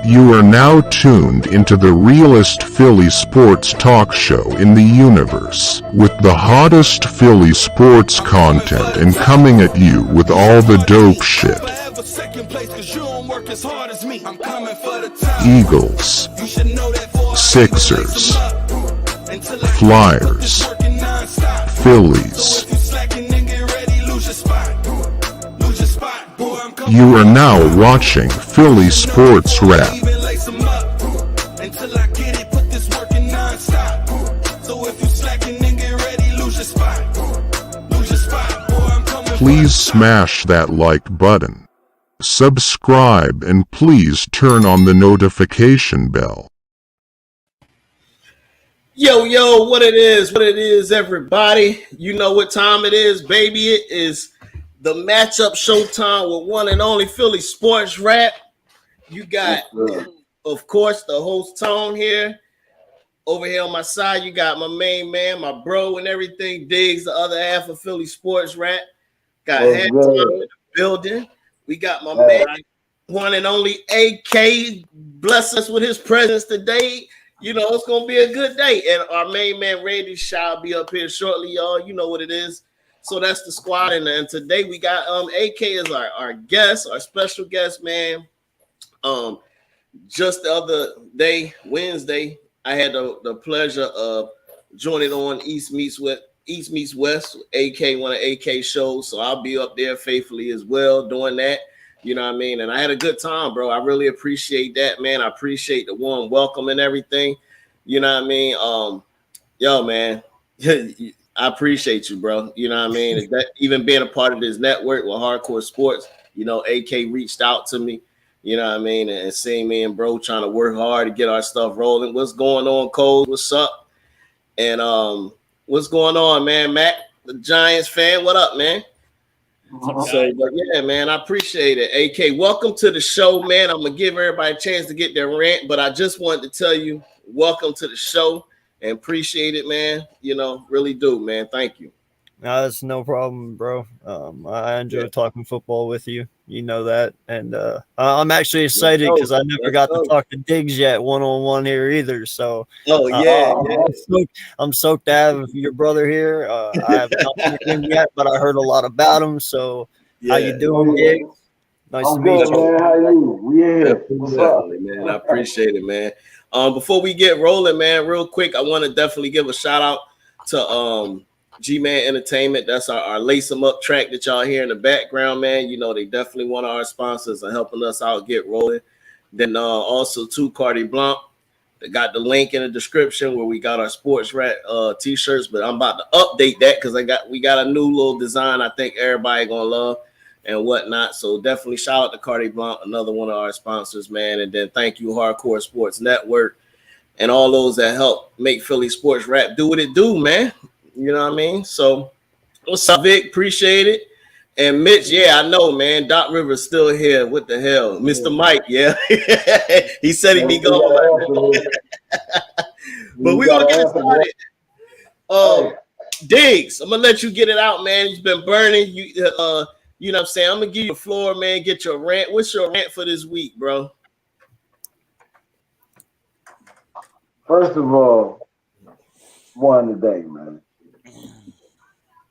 You are now tuned into the realest Philly sports talk show in the universe, with the hottest Philly sports content and coming at you with all the dope shit. Eagles, Sixers, Flyers, Phillies. You are now watching Philly SportzRap. Please smash that like button, subscribe, and please turn on the notification bell. Yo, what it is, everybody. You know what time it is, baby. It is the matchup showtime with one and only Philly SportzRap. You got, of course, the host Tone here. Over here on my side, you got my main man, my bro and everything, Diggz, the other half of Philly SportzRap. Got Halftime in the building. We got my man, one and only AK, bless us with his presence today. You know, it's going to be a good day. And our main man, Randy, shall be up here shortly, y'all. You know what it is. So that's the squad. And today we got AK as our guest, our special guest, man. Just the other day, Wednesday, I had the pleasure of joining on East Meets West, AK, one of AK shows. So I'll be up there faithfully as well doing that. You know what I mean? And I had a good time, bro. I really appreciate that, man. I appreciate the warm welcome and everything. You know what I mean? Yo, man, I appreciate you, bro. You know what I mean? That, even being a part of this network with Hardcore Sports, you know, AK reached out to me, you know what I mean? And seeing me and bro trying to work hard to get our stuff rolling. What's going on, Cole? What's up? And what's going on, man? Mac, the Giants fan, what up, man? So, but yeah, man, I appreciate it. AK, welcome to the show, man. I'm gonna give everybody a chance to get their rant, but I just wanted to tell you, welcome to the show and appreciate it, man. You know, really do, man. Thank you. No, that's no problem, bro. I enjoy talking football with you. You know that, and I'm actually excited because I never got to talk to Diggz yet one-on-one here either. So, I'm stoked to have your brother here. I haven't talked to him yet, but I heard a lot about him. So, how you doing, Diggz? Nice to meet you. Man. How you? Yeah, what's up, man? I appreciate it, man. Before we get rolling, man, real quick, I want to definitely give a shout out to G-Man Entertainment. That's our Lace 'em Up track that y'all hear in the background, man. You know, they definitely one of our sponsors and helping us out get rolling. Then also to Cardi Blanc. They got the link in the description where we got our SportzRap t-shirts, but I'm about to update that because we got a new little design I think everybody gonna love and whatnot. So definitely shout out to Cardi Blanc, another one of our sponsors, man. And then thank you, Hardcore Sports Network, and all those that help make Philly SportzRap do what it do, man. You know what I mean? So what's up, Vic? Appreciate it. And Mitch, yeah, I know, man. Doc Rivers still here. What the hell? Mr. Mike, yeah. He said he'd be gone. But we're going to get started. Diggz, I'm going to let you get it out, man. You've been burning. You know what I'm saying? I'm going to give you the floor, man. Get your rant. What's your rant for this week, bro? First of all, one today, man.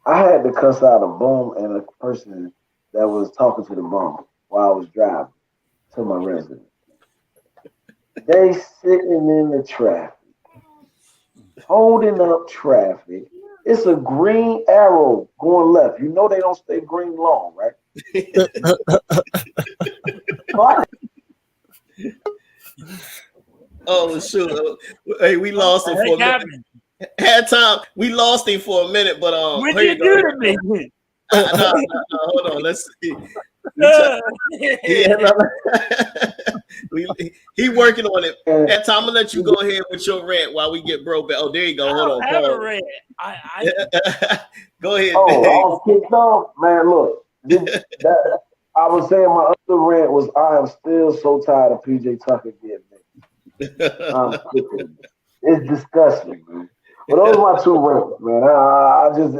I had to cuss out a bum and a person that was talking to the bum while I was driving to my residence. They sitting in the traffic, holding up traffic. It's a green arrow going left. You know they don't stay green long, right? Oh, shoot. Hey, we lost him for a minute. Had time. We lost him for a minute, but what did you do to me? No, hold on. Let's see. He working on it. Had time. I'm gonna let you go ahead with your rant while we get bro back. Oh, there you go. Hold on. Have a rant. Go ahead. Oh, I was kicked off, man. Look, I was saying my other rant was I am still so tired of PJ Tucker getting me. It's disgusting, man. But those are my two rants, man.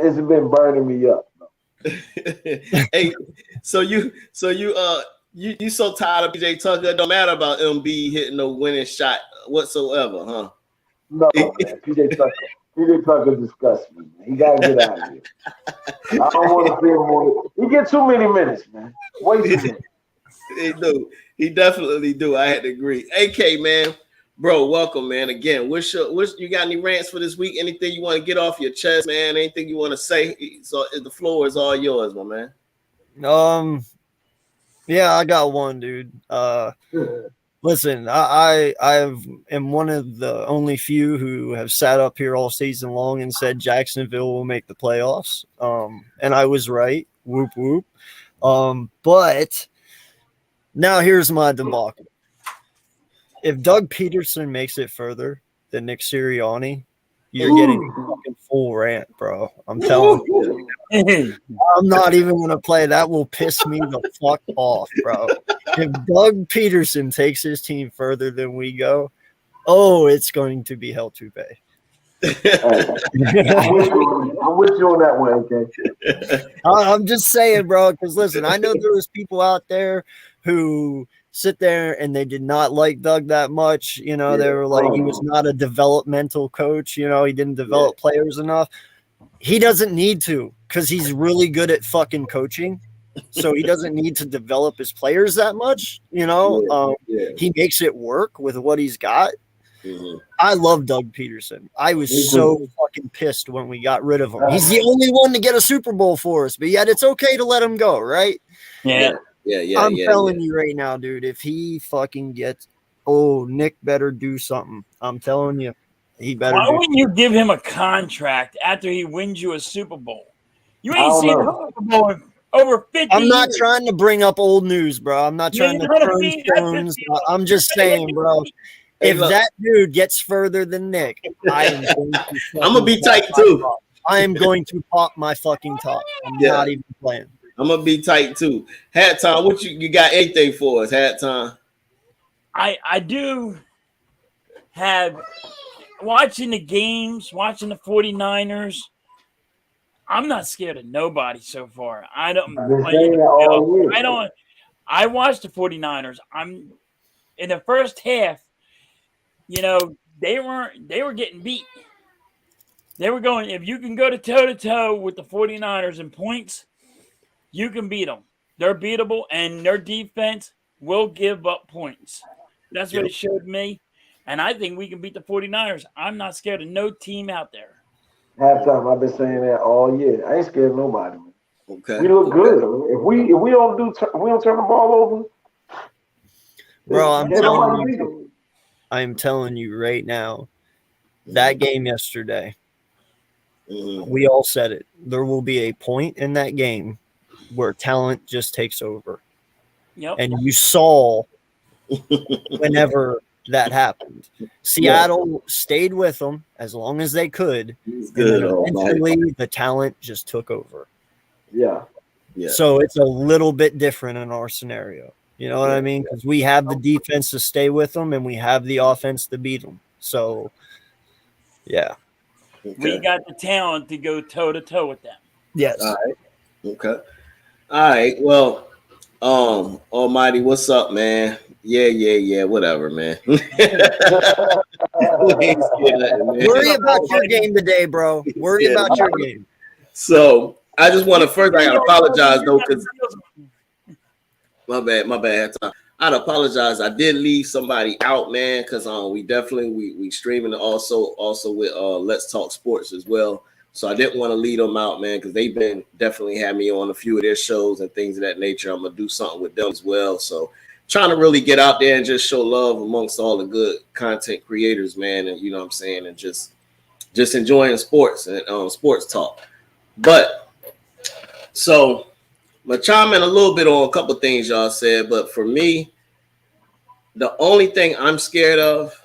It's been burning me up. Hey, so you You so tired of PJ Tucker. It don't matter about MB hitting no winning shot whatsoever, huh? No, man. PJ Tucker disgusts me, man. He gotta get out of here. I don't want to see him on it. He get too many minutes, man. Way too many. He do. He definitely do. I had to agree. AK, man. Bro, welcome, man. Again, you got any rants for this week? Anything you want to get off your chest, man? Anything you want to say? So the floor is all yours, my man. Yeah, I got one, dude. Listen, I am one of the only few who have sat up here all season long and said Jacksonville will make the playoffs. And I was right. Whoop whoop. But now here's my debacle. If Doug Peterson makes it further than Nick Sirianni, you're getting a fucking full rant, bro. I'm telling you. I'm not even going to play. That will piss me the fuck off, bro. If Doug Peterson takes his team further than we go, it's going to be hell to pay. I'm with you on that one, okay? I'm just saying, bro, because listen, I know there was people out there who sit there and they did not like Doug that much. You know, they were like, he was not a developmental coach. You know, he didn't develop players enough. He doesn't need to because he's really good at fucking coaching. So he doesn't need to develop his players that much. You know, he makes it work with what he's got. Mm-hmm. I love Doug Peterson. I was so fucking pissed when we got rid of him. He's the only one to get a Super Bowl for us, but yet it's okay to let him go, right? Yeah. I'm telling you right now, dude, if he fucking gets, Nick better do something. I'm telling you, he better. Why wouldn't you give him a contract after he wins you a Super Bowl? You ain't seen a Super Bowl in over 50 I'm not years. trying to bring up old news, bro. I'm not trying to turn stones. I'm just saying, bro. If that dude gets further than Nick, I'm gonna be tight too. I am going to pop my fucking top. I'm not even playing. I'm gonna be tight too. Hat time, what you got anything for us? Hat time. I do have watching the games, watching the 49ers. I'm not scared of nobody so far. I watched the 49ers. I'm in the first half. You know, they were getting beat. They were going, if you can go to toe-to-toe with the 49ers in points, you can beat them. They're beatable, and their defense will give up points. That's what it showed me. And I think we can beat the 49ers. I'm not scared of no team out there. Halftime, I've been saying that all year. I ain't scared of nobody, man. Okay. We look good. If we don't turn the ball over, bro, I'm telling you right now, that game yesterday, we all said it. There will be a point in that game where talent just takes over. Yep. And you saw whenever that happened. Seattle stayed with them as long as they could. Good. Eventually, the talent just took over. Yeah. So it's a little bit different in our scenario. You know what I mean? Because we have the defense to stay with them, and we have the offense to beat them. So, yeah. Okay. We got the talent to go toe-to-toe with them. Yes. All right. Okay. All right. Well, Almighty, what's up, man? Yeah. Whatever, man. Worry about your game today, bro. Worry about your game. So, I just want to first, I got to apologize, though, because my bad. I'd apologize. I did leave somebody out, man, because we streaming also with Let's Talk Sports as well. So I didn't want to leave them out, man, because they've been definitely had me on a few of their shows and things of that nature. I'm gonna do something with them as well. So trying to really get out there and just show love amongst all the good content creators, man, and you know what I'm saying, and just enjoying sports and sports talk. But so I'm gonna chime in a little bit on a couple things y'all said, but for me, the only thing I'm scared of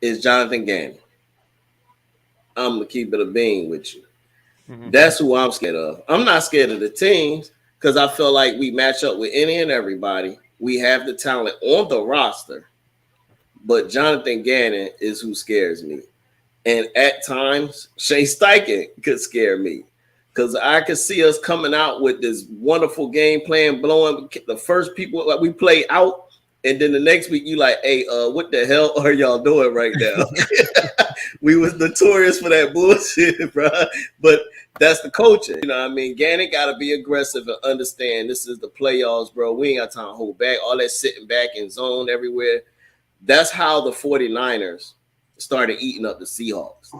is Jonathan Gannon. I'm gonna keep it a bean with you. That's who I'm scared of. I'm not scared of the teams because I feel like we match up with any and everybody. We have the talent on the roster, but Jonathan Gannon is who scares me. And at times, Shane Steichen could scare me. because I could see us coming out with this wonderful game plan, blowing the first people that we play out, and then the next week you like, hey, what the hell are y'all doing right now? We was notorious for that bullshit, bro. But that's the coaching. You know what I mean? Gannon got to be aggressive and understand this is the playoffs, bro. We ain't got time to hold back. All that sitting back in zone everywhere. That's how the 49ers started eating up the Seahawks.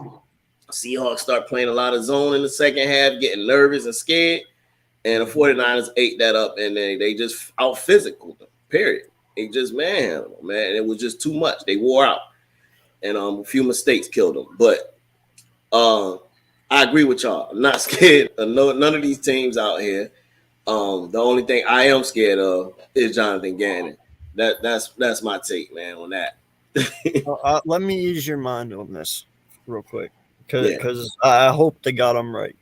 Seahawks start playing a lot of zone in the second half, getting nervous and scared. And the 49ers ate that up, and they just out physical them, period. They just man. It was just too much. They wore out. And a few mistakes killed them. But I agree with y'all. I'm not scared of none of these teams out here. The only thing I am scared of is Jonathan Gannon. That's my take, man, on that. Let me ease your mind on this real quick, because I hope to God I'm right.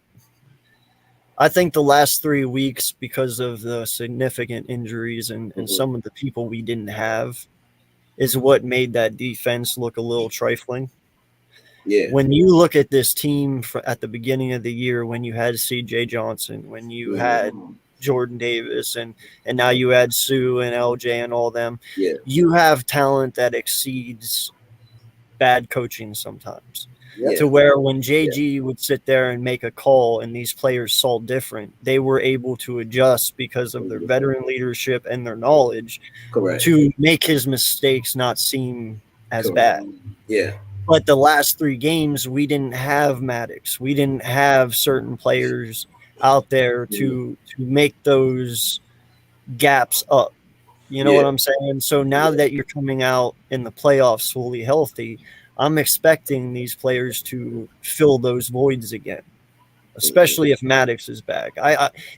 I think the last 3 weeks, because of the significant injuries and some of the people we didn't have, is what made that defense look a little trifling. Yeah. When you look at this team at the beginning of the year, when you had C.J. Johnson, when you had Jordan Davis, and now you add Sue and LJ and all them, you have talent that exceeds bad coaching sometimes. To where when JG would sit there and make a call and these players saw different, they were able to adjust because of their veteran leadership and their knowledge to make his mistakes not seem as bad. Yeah. But the last 3 games, we didn't have Maddox. We didn't have certain players out there to make those gaps up. You know what I'm saying? So now that you're coming out in the playoffs fully healthy, I'm expecting these players to fill those voids again, especially if Maddox is back.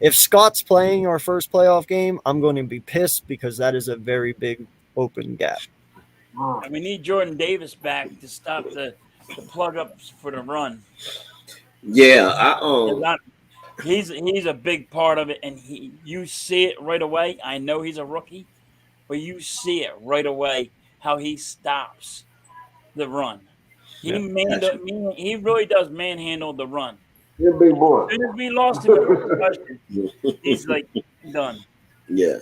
If Scott's playing our first playoff game, I'm going to be pissed because that is a very big open gap. And we need Jordan Davis back to stop the plug ups for the run. Yeah, he's a big part of it, and you see it right away. I know he's a rookie, but you see it right away how he stops the run. He really does manhandle the run. You're a big boy. As soon as we lost him in the question, he's like done. Yeah.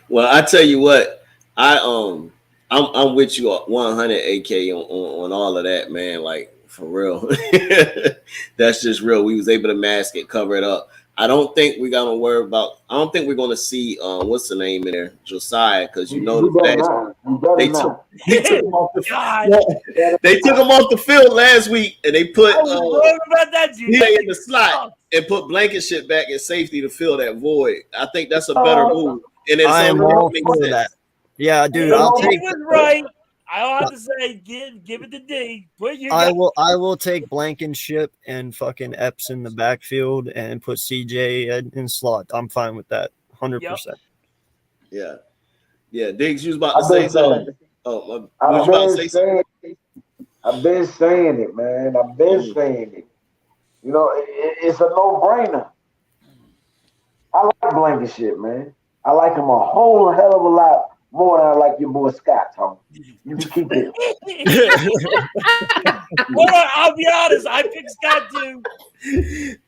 Well, I tell you what, I'm with you 100 AK on all of that, man. Like for real, that's just real. We was able to mask it, cover it up. I don't think we're gonna worry about. I don't think we're gonna see what's the name in there, Josiah, because they took him off the field last week, and they put in the slot and put Blankenship back at safety to fill that void. I think that's a better move. And I am all for that. Yeah, dude, I'll take. He was right. I'll have to say, give it to D. I will take Blankenship and fucking Epps in the backfield and put CJ in slot. I'm fine with that, 100%. Yeah. Diggz, you was about to say something. I've been saying it, man. I've been saying it. You know, it's a no-brainer. I like Blankenship, man. I like him a whole hell of a lot more than I like your boy Scott, Tom. You can keep it. Well, I'll be honest. I picked Scott too.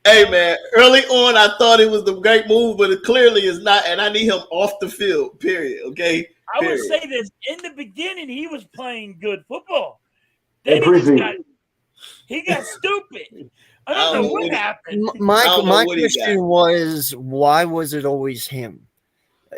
Hey, man. Early on, I thought it was the great move, but it clearly is not. And I need him off the field, period. Okay? I would say this. In the beginning, he was playing good football. Then he got stupid. I don't know what happened. My question was, why was it always him?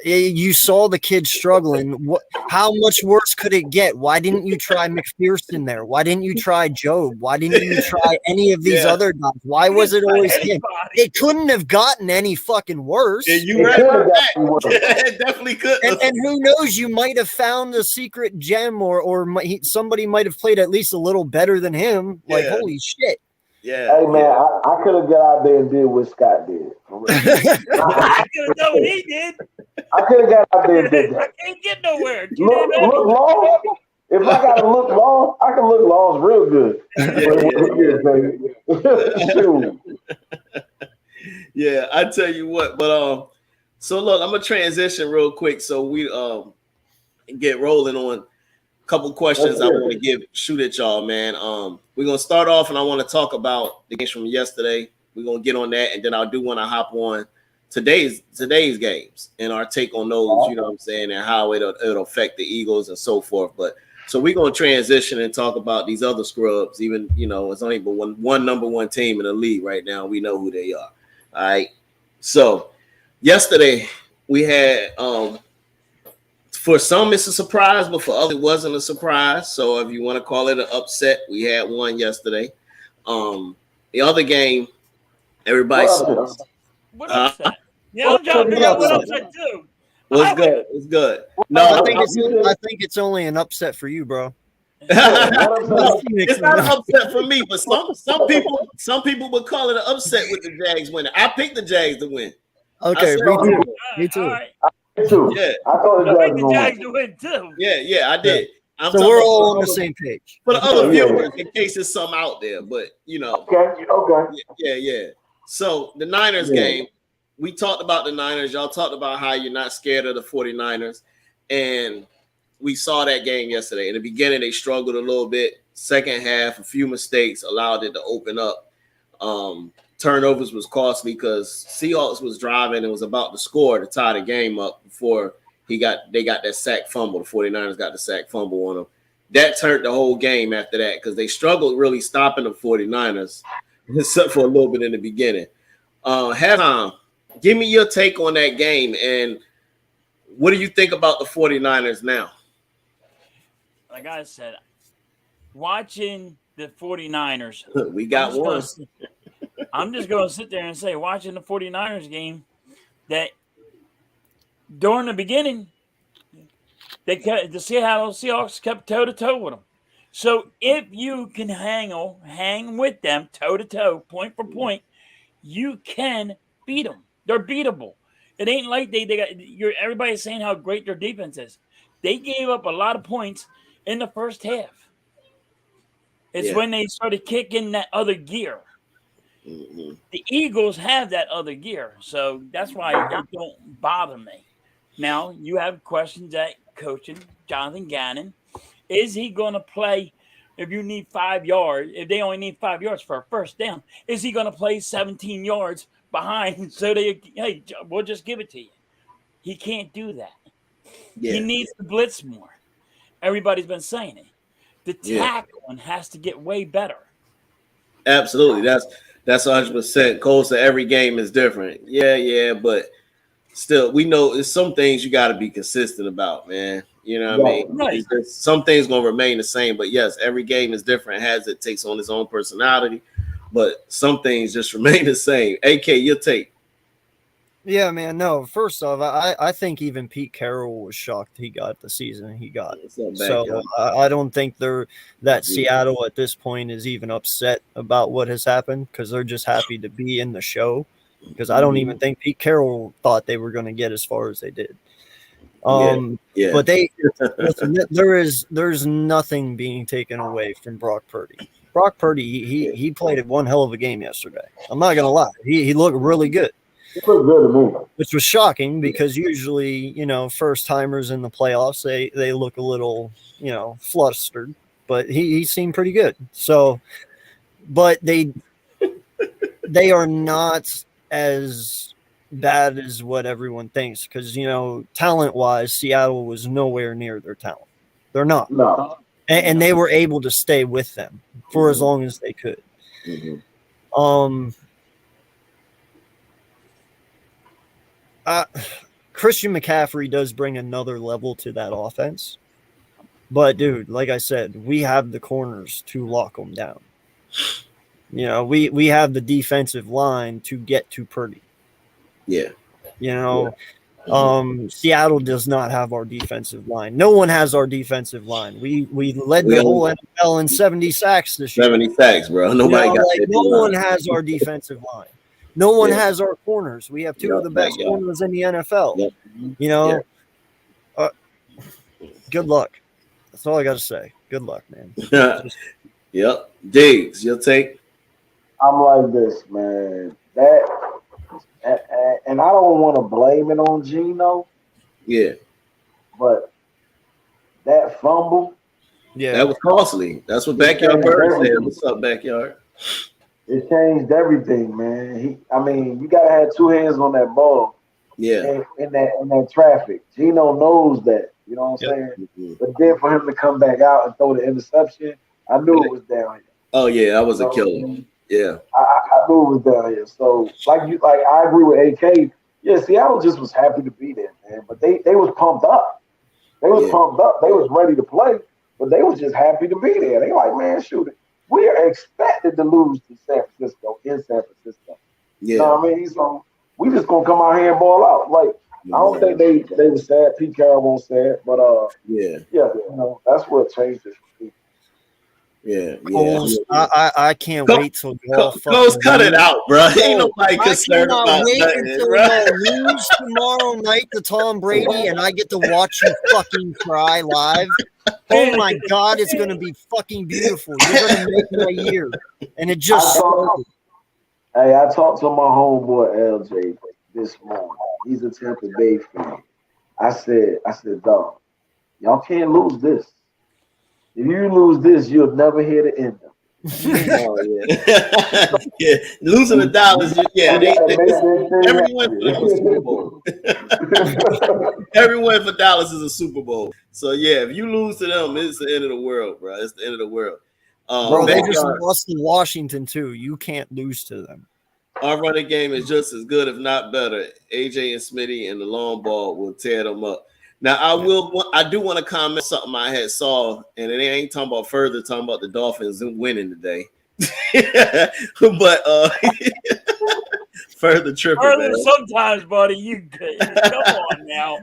You saw the kid struggling. How much worse could it get? Why didn't you try McPherson there? Why didn't you try Job? Why didn't you try any of these other guys? Why was it always him? It couldn't have gotten any fucking worse. Yeah, you right about that. It definitely could. And who knows? You might have found a secret gem, or somebody might have played at least a little better than him. Like, holy shit. Yeah. Hey, man, I could have got out there and did what Scott did. I could have done what he did. I could have got out there and did that. I can't get nowhere. Look long. If I got to look long, I can look long real good. Yeah, I tell you what. But so look, I'm gonna transition real quick so we get rolling on a couple questions I want to shoot at y'all, man. We're gonna start off, and I want to talk about the games from yesterday. We're gonna get on that, and then I do want to hop on today's games and our take on those. You know what I'm saying, and how it'll affect the Eagles and so forth. But so we're gonna transition and talk about these other scrubs. Even it's only but one number one team in the league right now. We know who they are. All right. So yesterday we had for some it's a surprise, but for others it wasn't a surprise. So if you want to call it an upset, we had one yesterday. The other game, everybody saw. What upset? Yeah, I'm trying to figure out what upset too. What's good? It's good. No, I think it's only an upset for you, bro. No, it's not an upset for me, but some people would call it an upset with the Jags winning. I picked the Jags to win. Okay, me too. Right. Yeah, I thought I picked the Jags to win too. Yeah, I did. So we're all on the same page. For the other viewers, in case there's some out there, but Okay. Yeah. So the Niners game, we talked about the Niners. Y'all talked about how you're not scared of the 49ers, and we saw that game yesterday. In the beginning, they struggled a little bit. Second half, a few mistakes allowed it to open up. Turnovers was costly because Seahawks was driving and was about to score to tie the game up before they got that sack fumble. The 49ers got the sack fumble on them. That turned the whole game after that because they struggled really stopping the 49ers, except for a little bit in the beginning. Halftime, give me your take on that game, and what do you think about the 49ers now? Like I said, watching the 49ers. We got one. I'm just going to sit there and say, watching the 49ers game, that during the beginning, the Seattle Seahawks kept toe-to-toe with them. So if you can hang with them toe-to-toe, point for point, you can beat them. They're beatable. It ain't like they got everybody's saying how great their defense is. They gave up a lot of points in the first half. It's when they started kicking that other gear. Mm-hmm. The Eagles have that other gear, so that's why it don't bother me. Now, you have questions at coaching, Jonathan Gannon. Is he going to play if you need 5 yards, if they only need 5 yards for a first down? Is he going to play 17 yards behind so we'll just give it to you? He can't do that. Yeah. He needs to blitz more. Everybody's been saying it. The tackling has to get way better. Absolutely. That's 100%. Cole said every game is different. Yeah, but still, we know there's some things you got to be consistent about, man. You know what I mean? Right. Some things going to remain the same, but yes, every game is different, takes on its own personality, but some things just remain the same. AK, your take. Yeah, man. No, first off, I think even Pete Carroll was shocked he got the season he got. So I don't think that Seattle at this point is even upset about what has happened because they're just happy to be in the show. Because I don't even think Pete Carroll thought they were going to get as far as they did. But there's nothing being taken away from Brock Purdy. Brock Purdy, he played one hell of a game yesterday. I'm not going to lie. He looked really good. It looked good to me. Which was shocking because usually, first timers in the playoffs, they look a little, flustered, but he seemed pretty good. So, but they are not as bad as what everyone thinks because, talent wise, Seattle was nowhere near their talent. They're not. No. And they were able to stay with them for as long as they could. Mm-hmm. Christian McCaffrey does bring another level to that offense. But, dude, like I said, we have the corners to lock them down. We have the defensive line to get to Purdy. Yeah. Seattle does not have our defensive line. No one has our defensive line. We led the whole NFL in 70 sacks this year. 70 sacks, bro. Nobody got that. No one has our defensive line. No one has our corners. We have two of the best corners in the NFL. Good luck. That's all I got to say. Good luck, man. Yep. Diggz, your take? I'm like this, man. And I don't want to blame it on Geno. Yeah. But that fumble. Yeah. That was costly. That's what Backyard Bird said. What's up, Backyard? It changed everything, man. You gotta have two hands on that ball. Yeah. In that traffic. Gino knows that. You know what I'm saying? Mm-hmm. But then for him to come back out and throw the interception, I knew it was down here. Oh yeah, that was a killer. Yeah. I knew it was down here. So I agree with AK. Yeah, Seattle just was happy to be there, man. But they was pumped up. They was pumped up. They was ready to play, but they was just happy to be there. They like, man, shoot it. We are expected to lose to San Francisco in San Francisco. Yeah. You know what I mean? So we just gonna come out here and ball out. Like I don't think they were sad. Pete Carroll won't say it, but yeah, that's what changed it for me. Yeah. Coles, I can't wait till y'all Coles, cut it out, bro. Ain't nobody concerned about wait nothing, until bro. y'all lose tomorrow night to Tom Brady and I get to watch you fucking cry live. Oh my God, it's gonna be fucking beautiful. You're gonna make my year, and it just started. Hey, I talked to my homeboy LJ this morning. He's a Tampa Bay fan. I said, dog, y'all can't lose this. If you lose this, you'll never hear the end of it. Oh yeah, yeah. Losing to Dallas, yeah. Everyone for the Super Bowl. Everyone for Dallas is a Super Bowl. So yeah, if you lose to them, it's the end of the world, bro. It's the end of the world. Bro, they just lost to Washington too. You can't lose to them. Our running game is just as good, if not better. AJ and Smitty and the long ball will tear them up. Now I do want to comment something I had saw, and it ain't talking about further, talking about the Dolphins winning today. But further tripping. Further sometimes, buddy. You come on now.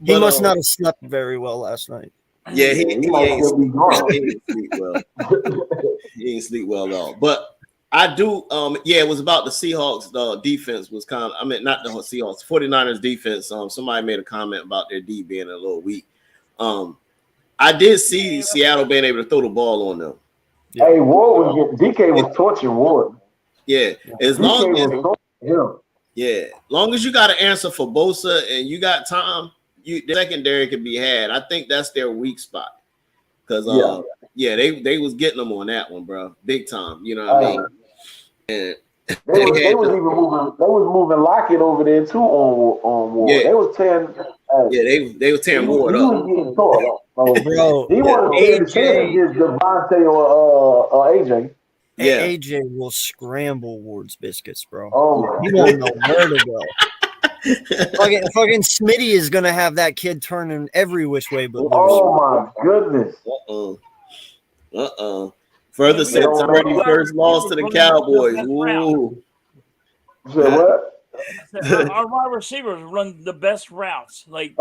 He must not have slept very well last night. Yeah, he ain't sleep well. He ain't sleep well at all. But I do, it was about the Seahawks. The defense was not the Seahawks, 49ers defense. Somebody made a comment about their D being a little weak. I did see Seattle being able to throw the ball on them. Yeah. Hey, DK was torching Ward. Yeah, as long as you got an answer for Bosa and you got Tom, the secondary could be had. I think that's their weak spot. Because they was getting them on that one, bro, big time. You know what I mean? And they was moving Lockett over there too on Ward. Yeah. They was tearing. They were tearing Ward up. He was getting tore up. Bro, he wasn't against Devontae or AJ. Yeah, AJ will scramble Ward's biscuits, bro. Oh, you won't know where to go. Fucking Smitty is gonna have that kid turning every which way but loose. Oh my goodness. Further said Brady first loss to the Cowboys. Ooh. What? Our wide receivers run the best routes. Like,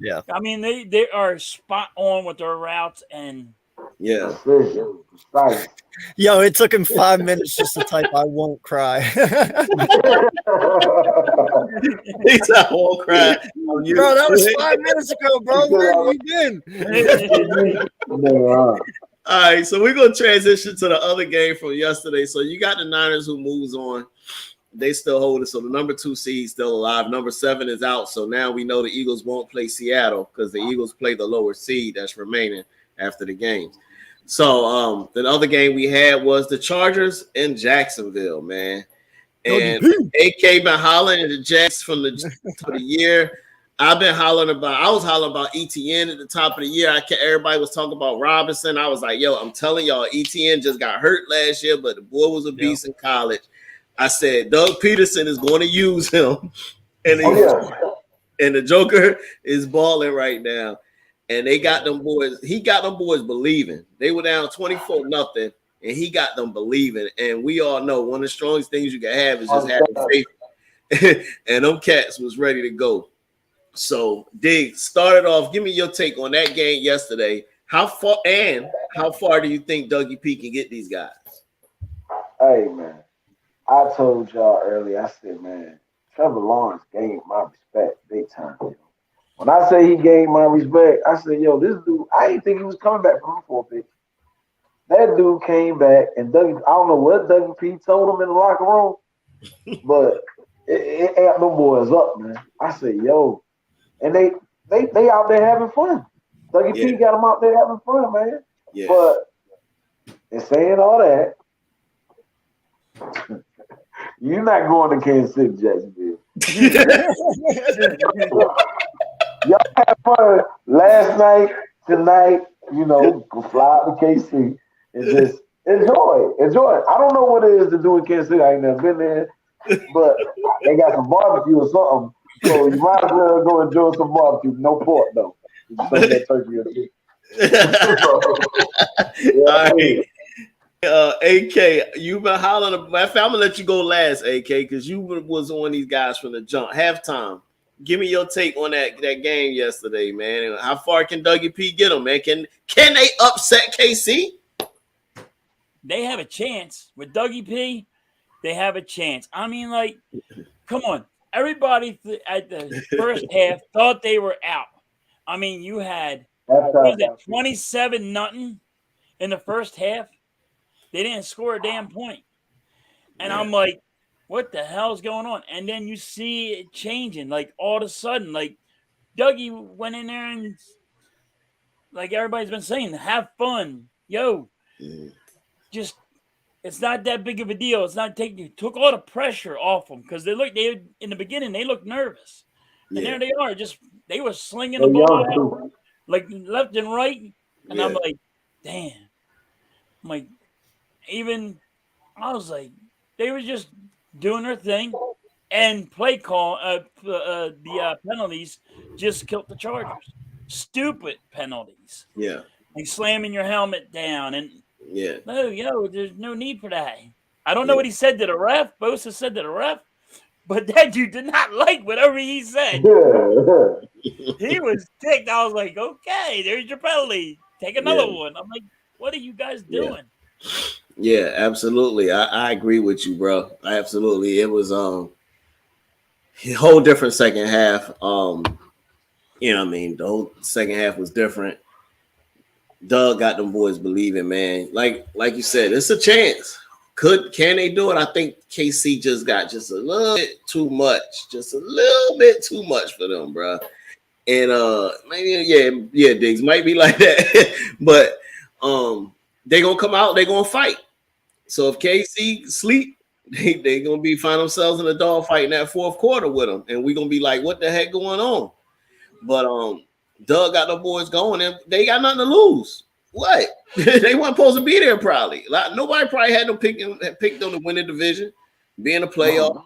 yeah. I mean, they are spot on with their routes and yeah. Yo, it took him 5 minutes just to type "I won't cry." He said, "I won't cry." Bro, that was 5 minutes ago, bro. Where have you been? All right, so we're gonna transition to the other game from yesterday. So you got the Niners who moves on. They still hold it. So the number 2 seed still alive. Number 7 is out. So now we know the Eagles won't play Seattle because the Eagles play the lower seed that's remaining after the games. So the other game we had was the Chargers in Jacksonville, man. And AK been hollering at the Jacks from the year. I was hollering about ETN at the top of the year. Everybody was talking about Robinson. I was like, yo, I'm telling y'all, ETN just got hurt last year, but the boy was a beast in college. I said, Doug Peterson is going to use him. And the Joker is balling right now. And they got them boys. He got them boys believing. They were down 24-0, and he got them believing. And we all know one of the strongest things you can have is just having faith. And them cats was ready to go. So, Diggz, started off. Give me your take on that game yesterday. How far do you think Dougie P can get these guys? Hey, man. I told y'all earlier, I said, man, Trevor Lawrence gained my respect big time. You know? When I say he gained my respect, I said, yo, this dude, I didn't think he was coming back from the forfeit. That dude came back, and I don't know what Dougie P told him in the locker room, but it amped them boys up, man. I said, yo, and they out there having fun. Dougie P got them out there having fun, man. Yeah. But in saying all that, You're not going to Kansas City, Jacksonville. Y'all had fun last night, tonight. You know, go fly out to KC and just enjoy it. Enjoy it. I don't know what it is to do in Kansas City. I ain't never been there, but they got some barbecue or something. So you might as well go enjoy some barbecue. No pork though. Some of that turkey or chicken. All right. AK, you been hollering. I'm gonna let you go last, AK, because you was on these guys from the jump. Halftime. Give me your take on that game yesterday, man. And how far can Dougie P get them, man? Can they upset KC? They have a chance with Dougie P. They have a chance. I mean, like, come on. Everybody at the first half thought they were out. I mean, you had 27-0 in the first half. They didn't score a damn point. And I'm like, what the hell's going on? And then you see it changing. Like, all of a sudden, like, Dougie went in there and, like everybody's been saying, have fun. Yo, just, it's not that big of a deal. It's not took all the pressure off them because they in the beginning, they looked nervous. And there they are. They were slinging the ball out, like left and right. And I'm like, damn. I'm like, I was like, they were just doing their thing, and play call the penalties just killed the Chargers. Stupid penalties. Yeah, like slamming your helmet down, and there's no need for that. I don't know what he said to the ref. Bosa said to the ref, but that dude did not like whatever he said. He was ticked. I was like, okay, there's your penalty. Take another one. I'm like, what are you guys doing? Yeah, absolutely. I agree with you, bro. Absolutely. It was a whole different second half. You know what I mean? The whole second half was different. Doug got them boys believing, man. Like you said, it's a chance. Can they do it? I think KC just got just a little bit too much. Just a little bit too much for them, bro. And maybe Diggz might be like that. But they gonna come out, they gonna fight. So if KC sleep, they gonna find themselves in a dog fight in that fourth quarter with them, and we gonna be like, what the heck going on? But Doug got the boys going, and they got nothing to lose. What? They weren't supposed to be there probably. Like, nobody probably had them picked them to win the division, be in the playoffs.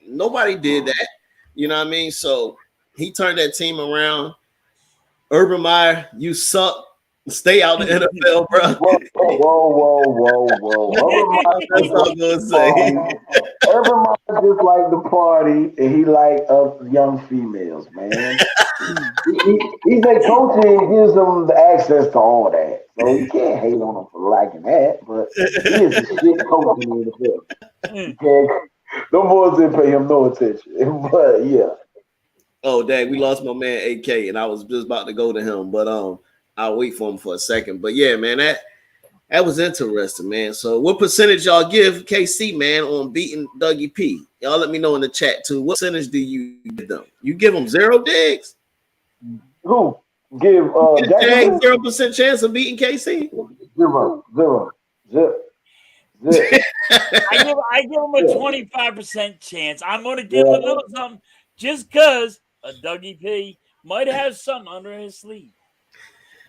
Nobody did that. You know what I mean? So he turned that team around. Urban Meyer, you suck. Stay out of the NFL, bro. Whoa. That's all I'm gonna say. Urban Meyer just like the party, and he like young females, man. He's a coach and gives them the access to all that. So you can't hate on him for liking that, but he is a shit coach in the NFL. Them boys didn't pay him no attention. But yeah. Oh, dang, we lost my man AK, and I was just about to go to him, but I'll wait for him for a second. But yeah, man, that was interesting, man. So what percentage y'all give KC, man, on beating Dougie P? Y'all let me know in the chat too. What percentage do you give them? You give them 0, Diggz? Who? Give 0% chance of beating KC? Zero. I give them a 25% chance. I'm going to give him a little something just because Dougie P might have something under his sleeve.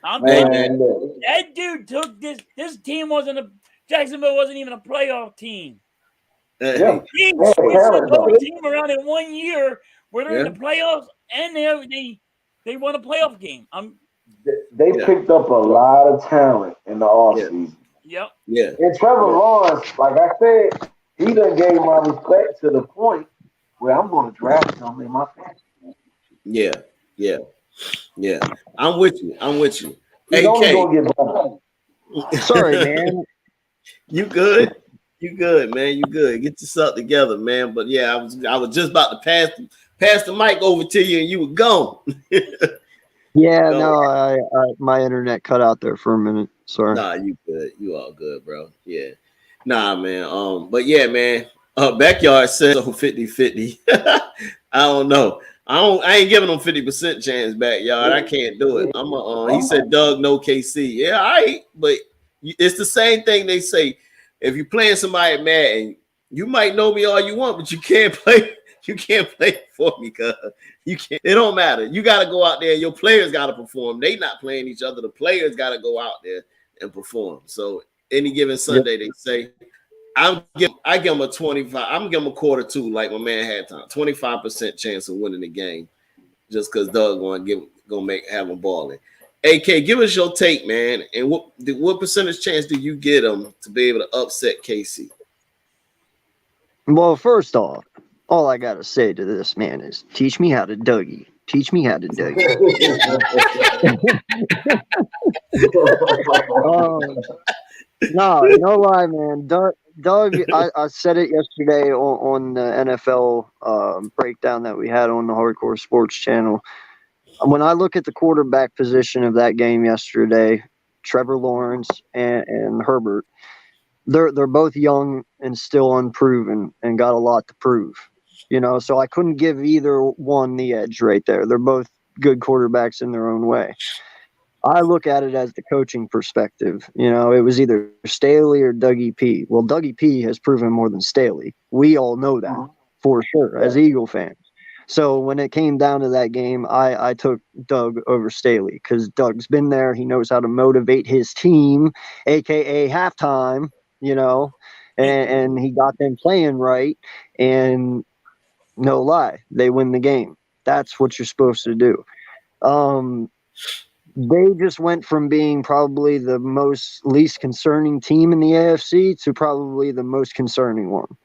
I'm telling you, that dude took this team Jacksonville wasn't even a playoff team. He switched the whole team around in 1 year where they're in the playoffs and they won a playoff game. They picked up a lot of talent in the offseason. Yep. Yeah. And Trevor Lawrence, like I said, he done gave my respect to the point where I'm going to draft him in my fantasy. Yeah. I'm with you. He's only gonna get better. Sorry, man. You good, man. You good. Get yourself together, man. But yeah, I was just about to pass the mic over to you, and you were gone. Yeah, no, my internet cut out there for a minute. Sorry. Nah, you good. You all good, bro. Yeah. Nah, man. But yeah, man. Backyard says 50-50. I don't know. I ain't giving them 50% chance backyard. I can't do it. He said Doug no KC. Yeah, all right, but it's the same thing they say. If you're playing somebody at Madden, You might know me all you want, but you can't play. You can't play for me, cuz you can't. It don't matter. You got to go out there. Your players got to perform. They not playing each other. The players got to go out there and perform. So any given Sunday, they say, I give them a 25. I'm gonna give them a quarter two, like my man had time. 25% chance of winning the game, just because Doug gonna have them balling. AK, give us your take, man. And what percentage chance do you get them to be able to upset KC? Well, first off, all I gotta say to this man is teach me how to Dougie. Teach me how to Dougie. No lie, man. Doug, I said it yesterday on the NFL breakdown that we had on the Hardcore Sports channel. When I look at the quarterback position of that game yesterday, Trevor Lawrence and Herbert, they're both young and still unproven and got a lot to prove. So I couldn't give either one the edge right there. They're both good quarterbacks in their own way. I look at it as the coaching perspective. It was either Staley or Dougie P. Well, Dougie P has proven more than Staley. We all know that for sure as Eagle fans. So when it came down to that game, I took Doug over Staley because Doug's been there. He knows how to motivate his team, a.k.a. halftime, and he got them playing right. And no lie, they win the game. That's what you're supposed to do. They just went from being probably the least concerning team in the AFC to probably the most concerning one.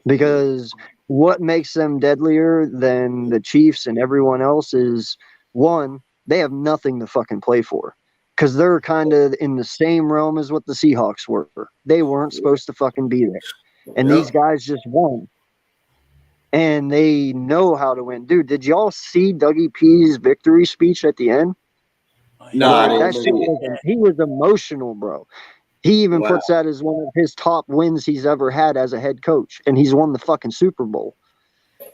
Because what makes them deadlier than the Chiefs and everyone else is, one, they have nothing to fucking play for. Because they're kind of in the same realm as what the Seahawks were. They weren't supposed to fucking be there. And these guys just won. And they know how to win. Dude, did y'all see Dougie P's victory speech at the end? No, he was emotional, bro. He even puts that as one of his top wins he's ever had as a head coach, and he's won the fucking Super Bowl.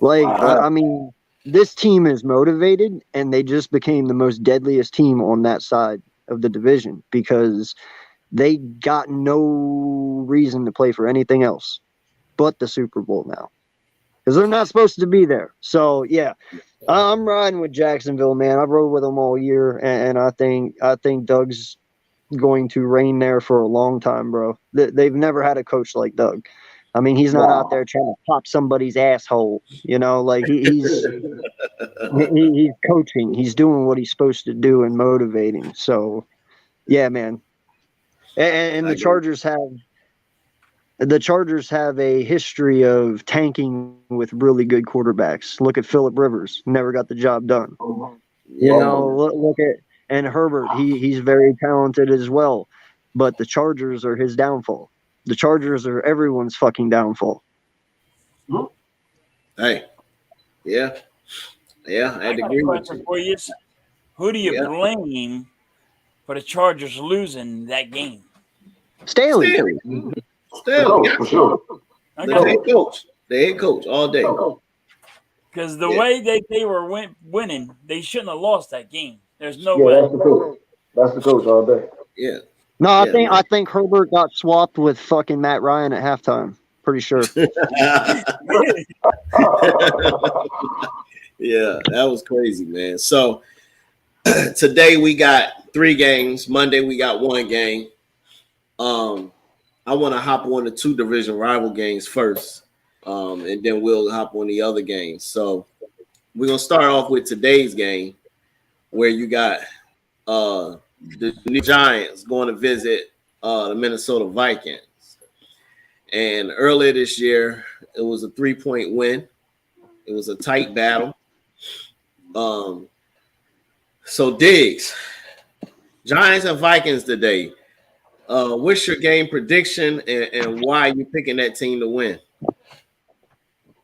I mean, this team is motivated, and they just became the most deadliest team on that side of the division because they got no reason to play for anything else but the Super Bowl now. Because they're not supposed to be there. So, yeah, I'm riding with Jacksonville, man. I've rode with them all year, and I think Doug's going to reign there for a long time, bro. They've never had a coach like Doug. I mean, he's not out there trying to pop somebody's asshole, like he's coaching. He's doing what he's supposed to do and motivating. So, yeah, man. And the Chargers have a history of tanking with really good quarterbacks. Look at Phillip Rivers, never got the job done. Look at and Herbert. He's very talented as well, but the Chargers are his downfall. The Chargers are everyone's fucking downfall. Hey, yeah, I had to agree with you. For you. Who do you blame for the Chargers losing that game? Staley. For sure. The head coach all day. Because the way they were winning, they shouldn't have lost that game. There's no way. That's the coach all day. Yeah. No, I think Herbert got swapped with fucking Matt Ryan at halftime. Pretty sure. Yeah, that was crazy, man. So today we got 3 games. Monday we got 1 game. I want to hop on the 2 division rival games first, and then we'll hop on the other games. So we're going to start off with today's game where you got the New Giants going to visit the Minnesota Vikings. And earlier this year, it was a 3-point win. It was a tight battle. So Diggz, Giants and Vikings today. What's your game prediction and why are you picking that team to win?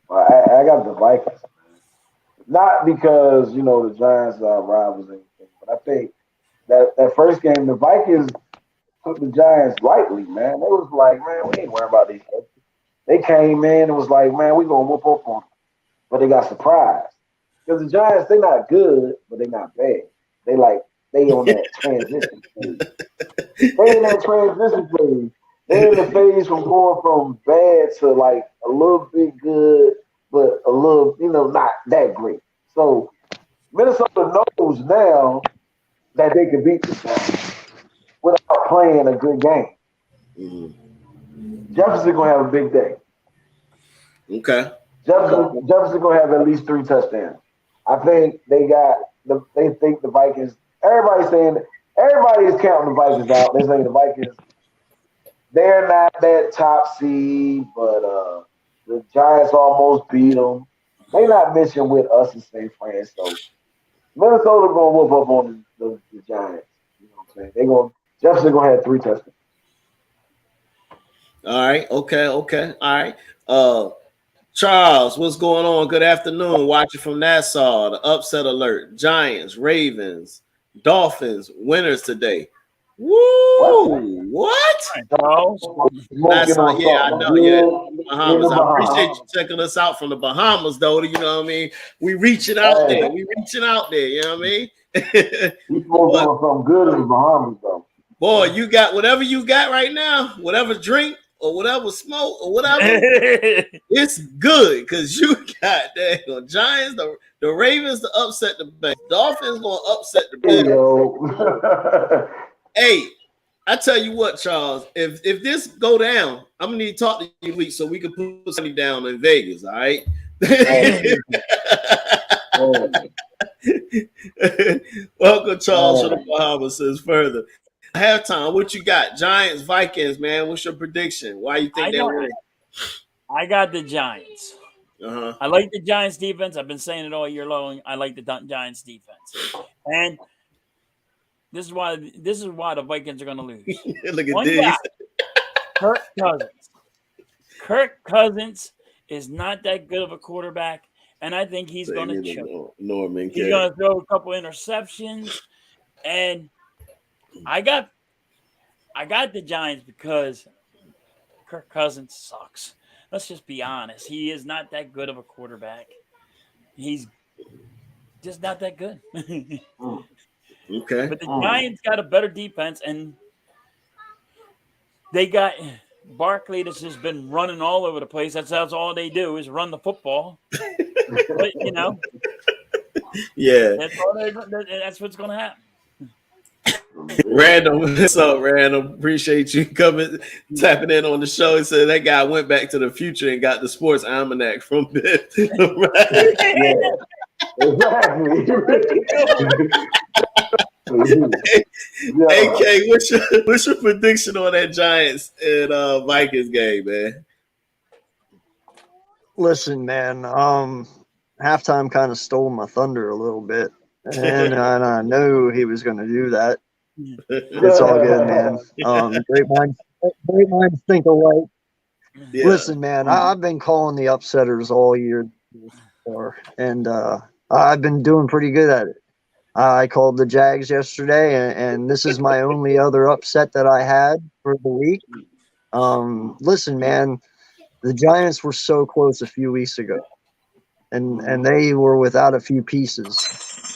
I got the Vikings. Not because, the Giants are rivals and anything, but I think that first game, the Vikings took the Giants lightly, man. They was like, man, we ain't worrying about these guys. They came in and was like, man, we going to whoop up on them. But they got surprised. Because the Giants, they not good, but they not bad. They on that transition phase. They in that transition phase. They're in the phase from going from bad to like a little bit good, but a little, not that great. So Minnesota knows now that they can beat the Giants without playing a good game. Jefferson gonna have a big day. Okay. Jefferson gonna have at least 3 touchdowns. I think they think the Vikings. Everybody is counting the Vikings out. They're saying the Vikings. They're not that top seed, but the Giants almost beat them. They're not missing with us in St. Fran, so Minnesota gonna whoop up on the Giants. You know what I'm saying? Jefferson gonna have 3 touchdowns. All right. Okay. All right. Charles, what's going on? Good afternoon. Watching from Nassau. The upset alert. Giants, Ravens, Dolphins, winners today. Woo! What? Nassau, yeah, I know. Yeah, Bahamas. I appreciate you checking us out from the Bahamas, though. You know what I mean? We reaching out there. You know what I mean? We supposed to something good in the Bahamas, though. Boy, you got whatever you got right now, whatever drink or whatever smoke or whatever, it's good because you got the Giants, the Ravens to upset the Bengals. Dolphins gonna upset the Bengals. Hey, I tell you what, Charles, if this go down, I'm gonna need to talk to you week so we can put something down in Vegas. All right. Welcome, Charles, from the Bahamas. Says further. Halftime, what you got? Giants, Vikings, man. What's your prediction? Why you think they win? I got the Giants. I like the Giants defense. I've been saying it all year long. I like the Giants defense, and this is why the Vikings are going to lose. Look at this. Kirk Cousins. Kirk Cousins is not that good of a quarterback, and I think he's going to choke. He's going to throw a couple interceptions, and I got the Giants because Kirk Cousins sucks. Let's just be honest. He is not that good of a quarterback. He's just not that good. Okay. But the Giants got a better defense, and they got Barkley that's just been running all over the place. That's all they do is run the football. But, yeah. That's what's going to happen. Random, what's up, Random? Appreciate you tapping in on the show. He said that guy went back to the future and got the sports almanac from Biff. AK, what's your prediction on that Giants and Vikings game, man? Listen, man, halftime kind of stole my thunder a little bit, and I knew he was going to do that. It's all good, man. Great minds think alike. Yeah. Listen, man, I've been calling the upsetters all year, and I've been doing pretty good at it. I called the Jags yesterday, and this is my only other upset that I had for the week. Listen, man, the Giants were so close a few weeks ago, and they were without a few pieces.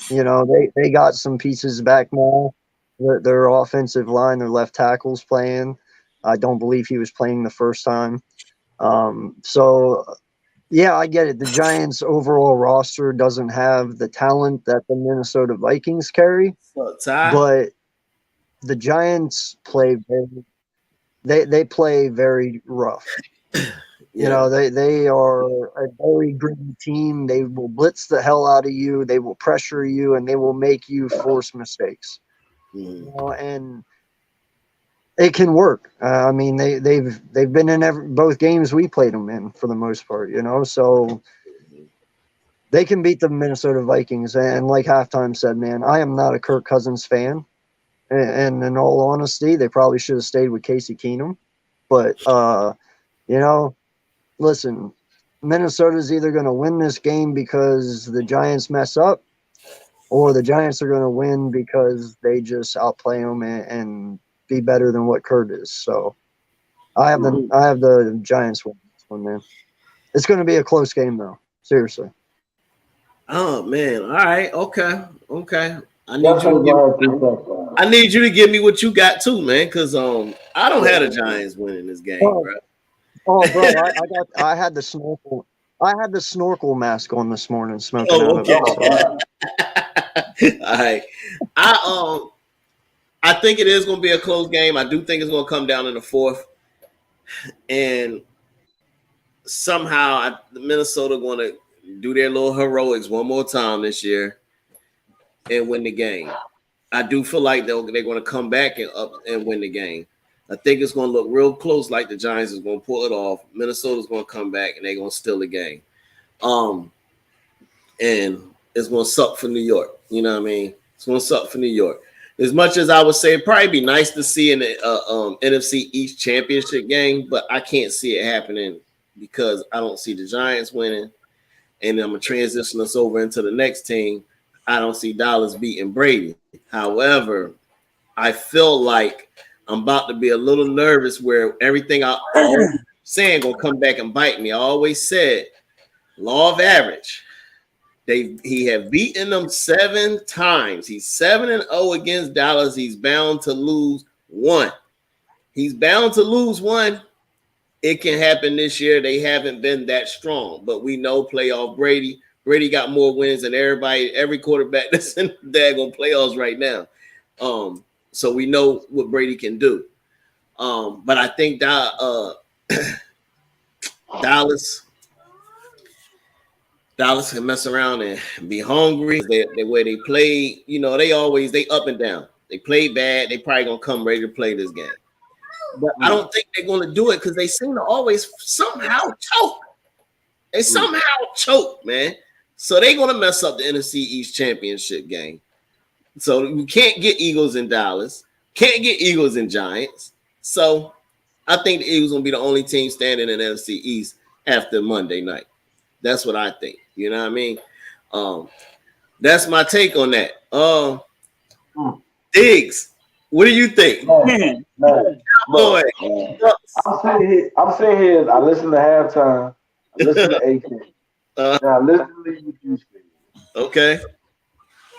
They got some pieces back now. Their offensive line, their left tackle's playing. I don't believe he was playing the first time. Yeah, I get it. The Giants' overall roster doesn't have the talent that the Minnesota Vikings carry, but the Giants play they play very rough. They are a very gritty team. They will blitz the hell out of you. They will pressure you, and they will make you force mistakes. And it can work. I mean, they've been in both games we played them in for the most part. So they can beat the Minnesota Vikings. And like Halftime said, man, I am not a Kirk Cousins fan. And in all honesty, they probably should have stayed with Casey Keenum. But listen, Minnesota's either going to win this game because the Giants mess up, or the Giants are going to win because they just outplay them and be better than what Kurt is. So I have the Giants win this one, man. It's going to be a close game, though. Seriously. Oh man! All right, okay. I need you to give me what you got too, man. Because I don't have the Giants winning this game, bro. Oh, bro, I had the snorkel. I had the snorkel mask on this morning, smoking out of it. All right. I think it is going to be a close game. I do think it's going to come down in the fourth, and somehow Minnesota going to do their little heroics one more time this year and win the game. I do feel like they're going to come back and win the game. I think it's going to look real close, like the Giants is going to pull it off. Minnesota's going to come back and they're going to steal the game. And it's going to suck for New York. You know what I mean? It's going to suck for New York. As much as I would say it'd probably be nice to see in the NFC East championship game, but I can't see it happening because I don't see the Giants winning. And I'm going to transition us over into the next team. I don't see Dallas beating Brady. However, I feel like I'm about to be a little nervous where everything I'm saying going to come back and bite me. I always said law of average. He have beaten them 7 times. He's 7-0 against Dallas. He's bound to lose 1. He's bound to lose 1. It can happen this year. They haven't been that strong, but we know playoff Brady. Brady got more wins than every quarterback that's in the daggone playoffs right now. So we know what Brady can do. But I think that Dallas can mess around and be hungry. The way they play, you know, they up and down. They play bad. They probably gonna come ready to play this game. But I don't think they're gonna do it because they seem to always somehow choke. They somehow choke, man. So they're gonna mess up the NFC East championship game. So you can't get Eagles in Dallas, can't get Eagles and Giants. So I think the Eagles gonna be the only team standing in the NFC East after Monday night. That's what I think. You know what I mean? That's my take on that. Diggz, what do you think? Boy, I'm sitting here. I listen to halftime. I listen to AK. Now listen to what you say. Okay.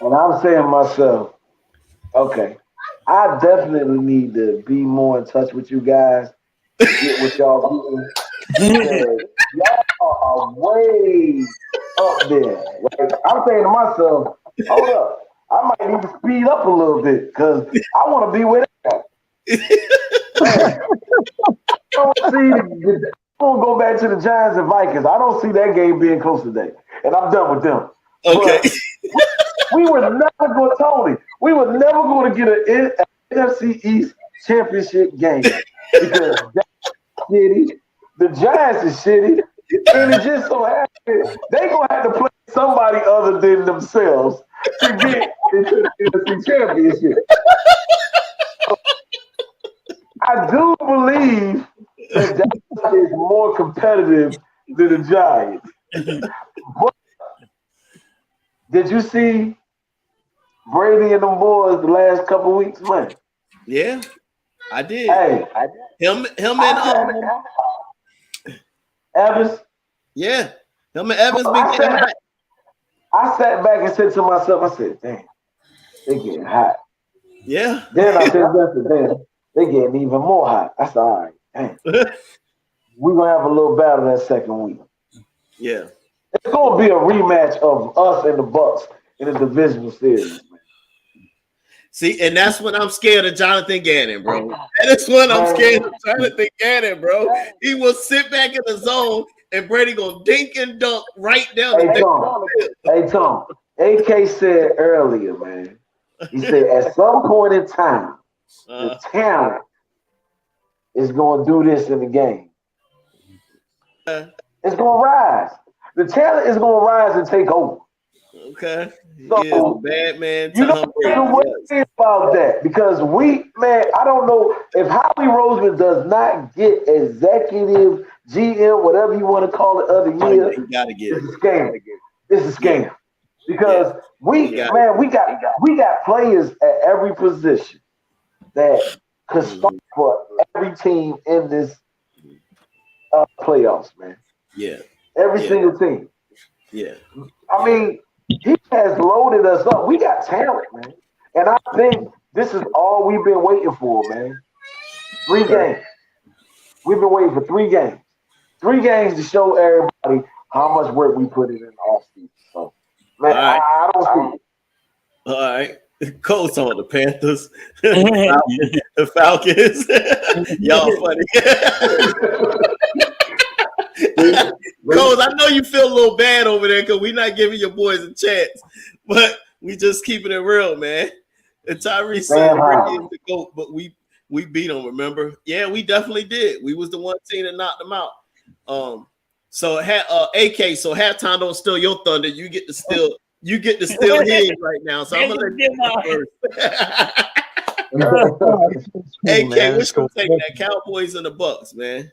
And I'm saying to myself, okay, I definitely need to be more in touch with you guys. Get what y'all doing. Y'all are way up there. Like, I'm saying to myself, hold up, I might need to speed up a little bit because I want to be with that. I'm going to go back to the Giants and Vikings. I don't see that game being close today. And I'm done with them. Okay. We were never going to, Tony, we were never going to get an NFC East championship game because that's shitty. The Giants is shitty. And it just so happens they're going to have to play somebody other than themselves to get into the NFC championship. I do believe that Dallas is more competitive than the Giants. But did you see Brady and them boys the last couple of weeks, man? Yeah, I did. Hey, him and Evans. Yeah, him and Evans been getting hot. I sat back and said to myself, I said, damn, they getting hot. Yeah. Then I said, damn, they getting even more hot. I said, all right, damn. We're going to have a little battle that second week. Yeah. It's going to be a rematch of us and the Bucks in the divisional series, man. See, and that's when I'm scared of Jonathan Gannon, bro. That is when I'm scared of Jonathan Gannon, bro. He will sit back in the zone and Brady gonna dink and dunk right down the Hey, Tom. AK said earlier, man. He said at some point in time, the talent is going to do this in the game. It's going to rise. The talent is going to rise and take over. Okay. So, bad man. You know what about that? Because I don't know if Howie Roseman does not get executive GM, whatever you want to call it, other year. You gotta get it's a scam. It's a scam. Because we got players at every position that could start for every team in this playoffs, man. Yeah. Every single team. Yeah. I mean, he has loaded us up. We got talent, man. And I think this is all we've been waiting for, man. 3 games. We've been waiting for 3 games. 3 games to show everybody how much work we put in the offseason. So, man, right. I don't see it. All right. Cole's on the Panthers, the Falcons. Y'all funny. Coles, I know you feel a little bad over there because we're not giving your boys a chance, but we just keeping it real, man. And Tyrese said Ricky is the GOAT, but we beat them, remember? Yeah, we definitely did. We was the one team that knocked them out. So AK, so halftime don't steal your thunder. You get to steal his right now. So I'm gonna let you go first. AK, what's your take that Cowboys and the Bucks, man?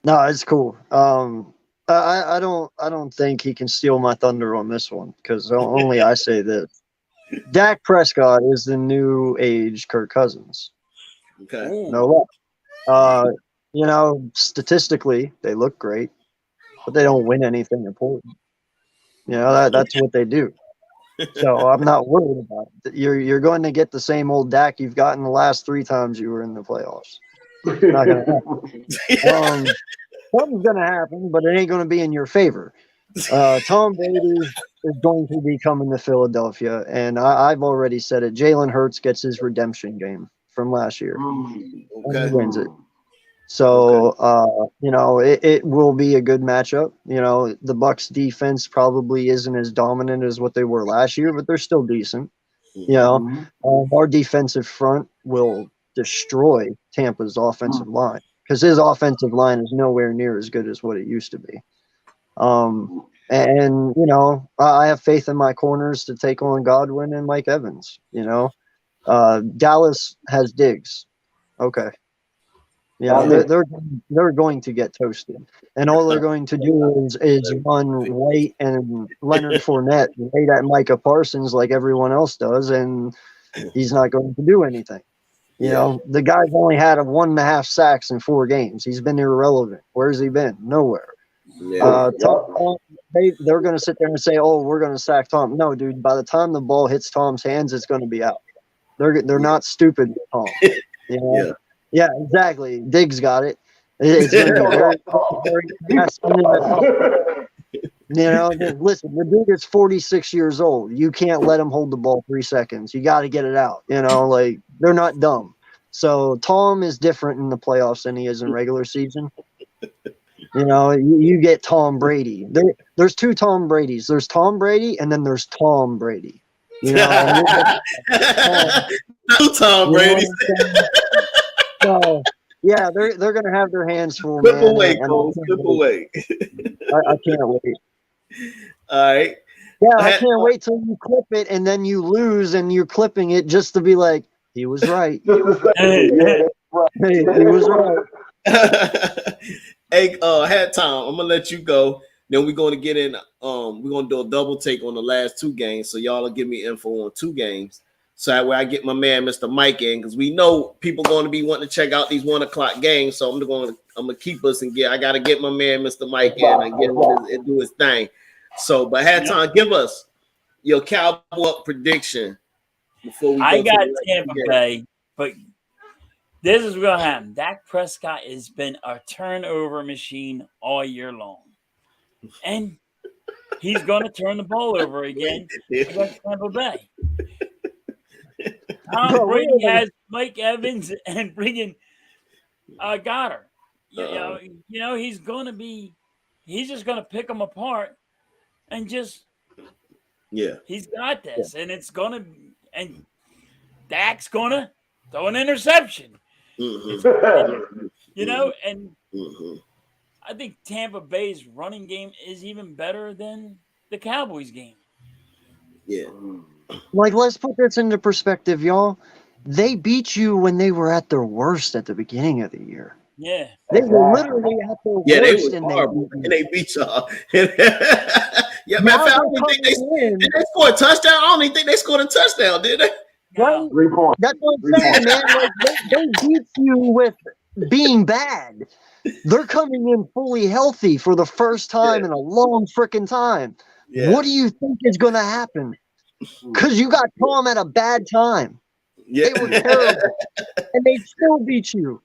No, it's cool. I don't think he can steal my thunder on this one because only I say this. Dak Prescott is the new age Kirk Cousins. Okay. No way. Statistically, they look great, but they don't win anything important. That's what they do. So I'm not worried about it. You're going to get the same old Dak you've gotten the last 3 times you were in the playoffs. Not going to happen. Something's going to happen, but it ain't going to be in your favor. Tom Brady is going to be coming to Philadelphia, and I've already said it. Jalen Hurts gets his redemption game from last year. Okay. He wins it. So, it will be a good matchup. The Bucs defense probably isn't as dominant as what they were last year, but they're still decent. Our defensive front will destroy Tampa's offensive line because his offensive line is nowhere near as good as what it used to be. I have faith in my corners to take on Godwin and Mike Evans. Dallas has Diggz. Okay. They're going to get toasted, and all they're going to do is run White and Leonard Fournette right at Micah Parsons like everyone else does, and he's not going to do anything. The guy's only had 1.5 sacks in 4 games. He's been irrelevant. Where's he been? Nowhere. They're going to sit there and say, "Oh, we're going to sack Tom." No, dude. By the time the ball hits Tom's hands, it's going to be out. They're not stupid with Tom. Yeah, exactly. Diggz got it. It's going to be very fast. Listen, the dude is 46 years old. You can't let him hold the ball 3 seconds. You got to get it out. They're not dumb. So Tom is different in the playoffs than he is in regular season. You get Tom Brady. There's 2 Tom Bradys. There's Tom Brady, and then there's Tom Brady. Two Tom Brady. So, yeah, they're going to have their hands full. Flip away, Cole. Flip away. I can't wait. All right. Yeah, I can't wait till you clip it and then you lose and you're clipping it just to be like, he was right. He was right. Hey, hat time. I'm gonna let you go. Then we're gonna get in. We're gonna do a double take on the last 2 games. So y'all will give me info on 2 games. So that way I get my man Mr. Mike in because we know people going to be wanting to check out these 1 o'clock games. So I'm gonna keep us and I gotta get my man Mr. Mike in and get him and do his thing. So, but hat time, give us your Cowboy prediction before we. I got Tampa Bay, but this is what happened. Dak Prescott has been a turnover machine all year long, and he's going to turn the ball over again against Tampa Bay. Tom Brady has Mike Evans and bringing Goddard. He's going to be. He's just going to pick them apart, and just he's got this, and it's going to. And Dak's going to throw an interception. And I think Tampa Bay's running game is even better than the Cowboys game. Yeah. Let's put this into perspective, y'all. They beat you when they were at their worst at the beginning of the year. Yeah. They were literally at their worst. They were horrible, and they beat y'all. Yeah, man. I don't think they scored a touchdown. I don't even think they scored a touchdown, did they? Right? 3 points. That's what I'm saying, man. They beat you with being bad. They're coming in fully healthy for the first time in a long freaking time. Yeah. What do you think is going to happen? Because you got Tom at a bad time. Yeah. They were terrible. and they still beat you.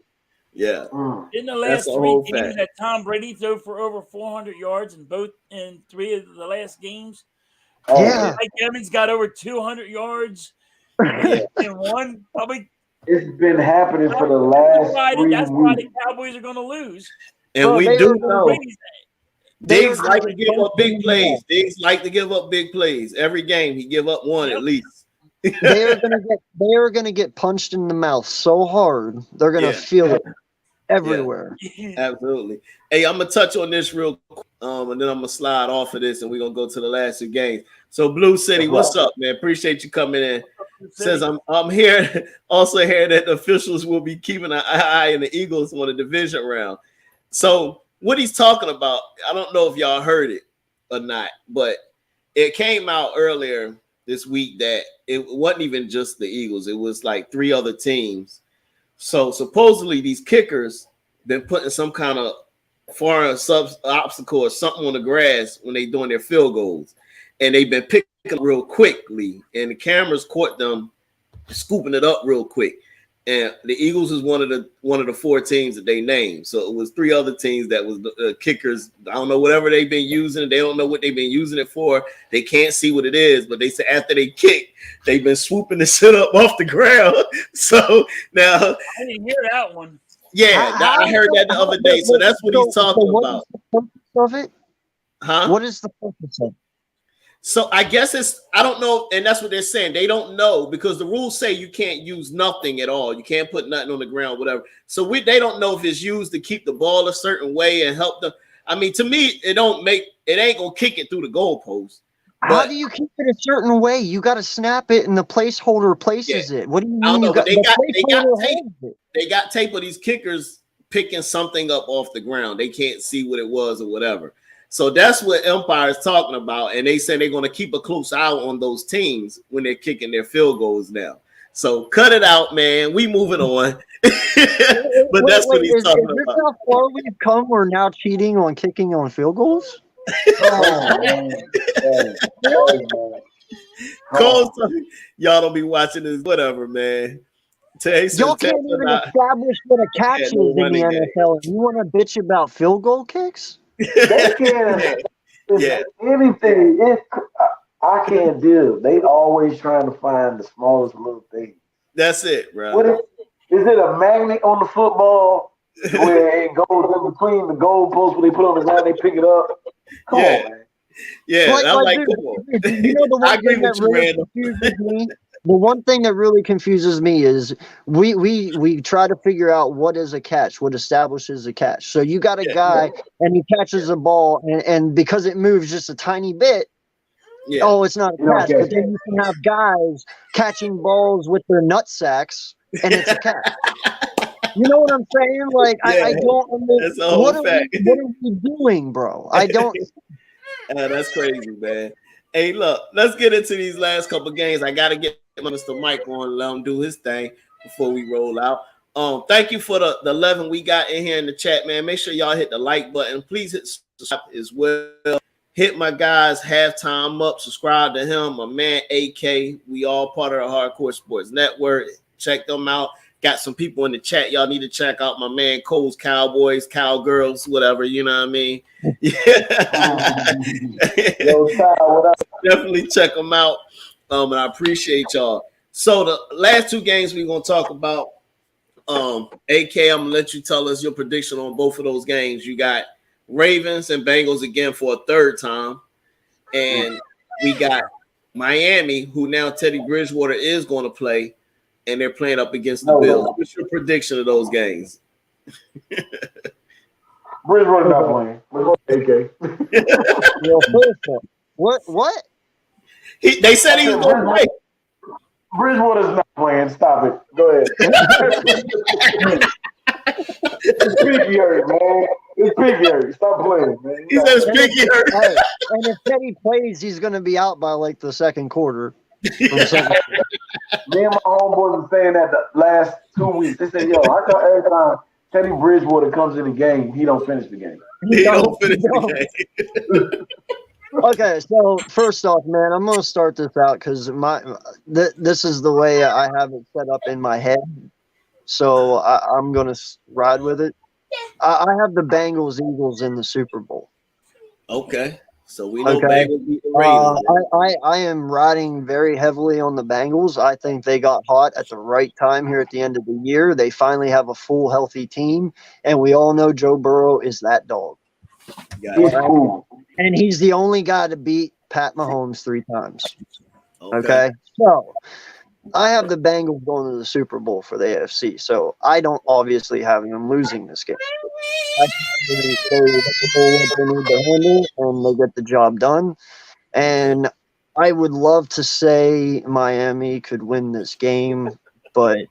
Yeah. In the That's last a 3 whole games fact. that Tom Brady threw for over 400 yards in 3 of the last games. Yeah. Mike Evans got over 200 yards Yeah. in one. Probably It's been happening for the last 3 that's why weeks. the Cowboys are going to lose. And Bro, we they do are gonna know Diggz gonna like to be give up big punching plays. Diggz like to give up big plays. Every game he give up one at least. They are gonna get punched in the mouth so hard they're gonna feel it everywhere. Absolutely. Hey, I'm gonna touch on this real quick, and then I'm gonna slide off of this, and we're gonna go to the last 2 games. So, Blue City, what's up, man? Appreciate you coming in. Says I'm here. Also, here that the officials will be keeping an eye on the Eagles on the division round. So, what he's talking about, I don't know if y'all heard it or not, but it came out earlier this week that it wasn't even just the Eagles; it was like 3 other teams. So supposedly these kickers been putting some kind of foreign obstacle or something on the grass when they doing their field goals, and they've been picking real quickly, and the cameras caught them scooping it up real quick. And the Eagles is one of the 4 teams that they named. So it was 3 other teams that was the kickers. I don't know whatever they've been using. They don't know what they've been using it for. They can't see what it is, but they said after they kick, they've been swooping the shit up off the ground. So now I didn't hear that one. Yeah, I heard that the other day. So that's what he's talking about. What is the purpose of it? Huh? What is the purpose of it? So I guess I don't know, and that's what they're saying. They don't know because the rules say you can't use nothing at all. You can't put nothing on the ground, whatever. So they don't know if it's used to keep the ball a certain way and help them. I mean, to me, it ain't gonna kick it through the goalpost. How do you keep it a certain way? You got to snap it, and the placeholder places it. What do you mean? I don't know, but they got tape. It. They got tape of these kickers picking something up off the ground. They can't see what it was or whatever. So that's what Empire is talking about, and they say they're going to keep a close eye on those teams when they're kicking their field goals now. So cut it out, man. We moving on. But that's what he's talking about. Is this how far we've come? We're now cheating on kicking on field goals. Cole, y'all don't be watching this, whatever, man. Y'all can't even establish what a catch is in the NFL. You want to bitch about field goal kicks? They can't. Anything. I can't do. They always trying to find the smallest little thing. That's it, bro. Is it a magnet on the football where it goes in between the goalposts when they put it on the ground, they pick it up? Come on, man. Yeah, I'm like, come on. You know, the one thing that really confuses me. The one thing that really confuses me is we try to figure out what is a catch, what establishes a catch. So you got a guy and he catches a ball, and because it moves just a tiny bit, it's not a catch. But then you can have guys catching balls with their nut sacks, and it's a catch. You know what I'm saying? Like I don't understand. What are we doing, bro? I don't. That's crazy, man. Hey, look, let's get into these last couple games. I got to get Mr. Mike on, let him do his thing before we roll out. Thank you for the 11 we got in here in the chat, man. Make sure y'all hit the like button. Please hit subscribe as well. Hit my guys halftime up. Subscribe to him, my man AK. We all part of the Hardcore Sports Network. Check them out. Got some people in the chat. Y'all need to check out my man Cole's Cowboys, Cowgirls, whatever. You know what I mean? Yeah. Yo, Kyle, what up? Definitely check them out. And I appreciate y'all. So the last 2 games we're gonna talk about. AK, I'm gonna let you tell us your prediction on both of those games. You got Ravens and Bengals again for a 3rd time, and we got Miami, who now Teddy Bridgewater is going to play, and they're playing up against the Bills. What's your prediction of those games? Bridgewater not playing. AK. What? They said he was going to play. Bridgewater's not playing. Stop it. Go ahead. It's pinky hurt, man. It's pinky hurt. Stop playing, man. He said it's pinky hurt. Hey, and if Teddy plays, he's going to be out by like the 2nd quarter. Me and my homeboys were saying that the last 2 weeks. They said, yo, I thought every time Teddy Bridgewater comes in the game, he don't finish the game. He don't finish the game. Okay, so first off, man, I'm gonna start this out because this is the way I have it set up in my head. So I'm going to ride with it. I have the Bengals Eagles in the Super Bowl. Okay. So we know Okay. Bengals beat the Ravens. I am riding very heavily on the Bengals. I think they got hot at the right time here at the end of the year. They finally have a full, healthy team, and we all know Joe Burrow is that dog. He's cool. And he's the only guy to beat Pat Mahomes 3 times. Okay. Okay? So I have the Bengals going to the Super Bowl for the AFC, so I don't obviously have them losing this game. I think they handle what they need to handle, and they get the job done. And I would love to say Miami could win this game, but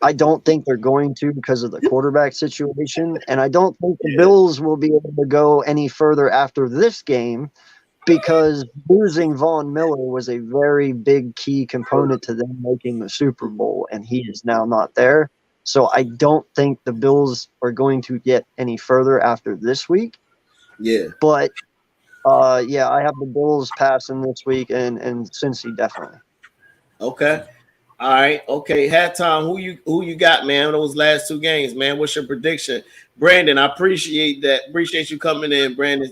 I don't think they're going to because of the quarterback situation. And I don't think the Bills will be able to go any further after this game because losing Von Miller was a very big key component to them making the Super Bowl, and he is now not there. So I don't think the Bills are going to get any further after this week. Yeah. But I have the Bills passing this week, and Cincy definitely. Okay. All right. Okay. Hat time. Who you got, man? Those last 2 games, man. What's your prediction? Brandon, I appreciate that. Appreciate you coming in, Brandon.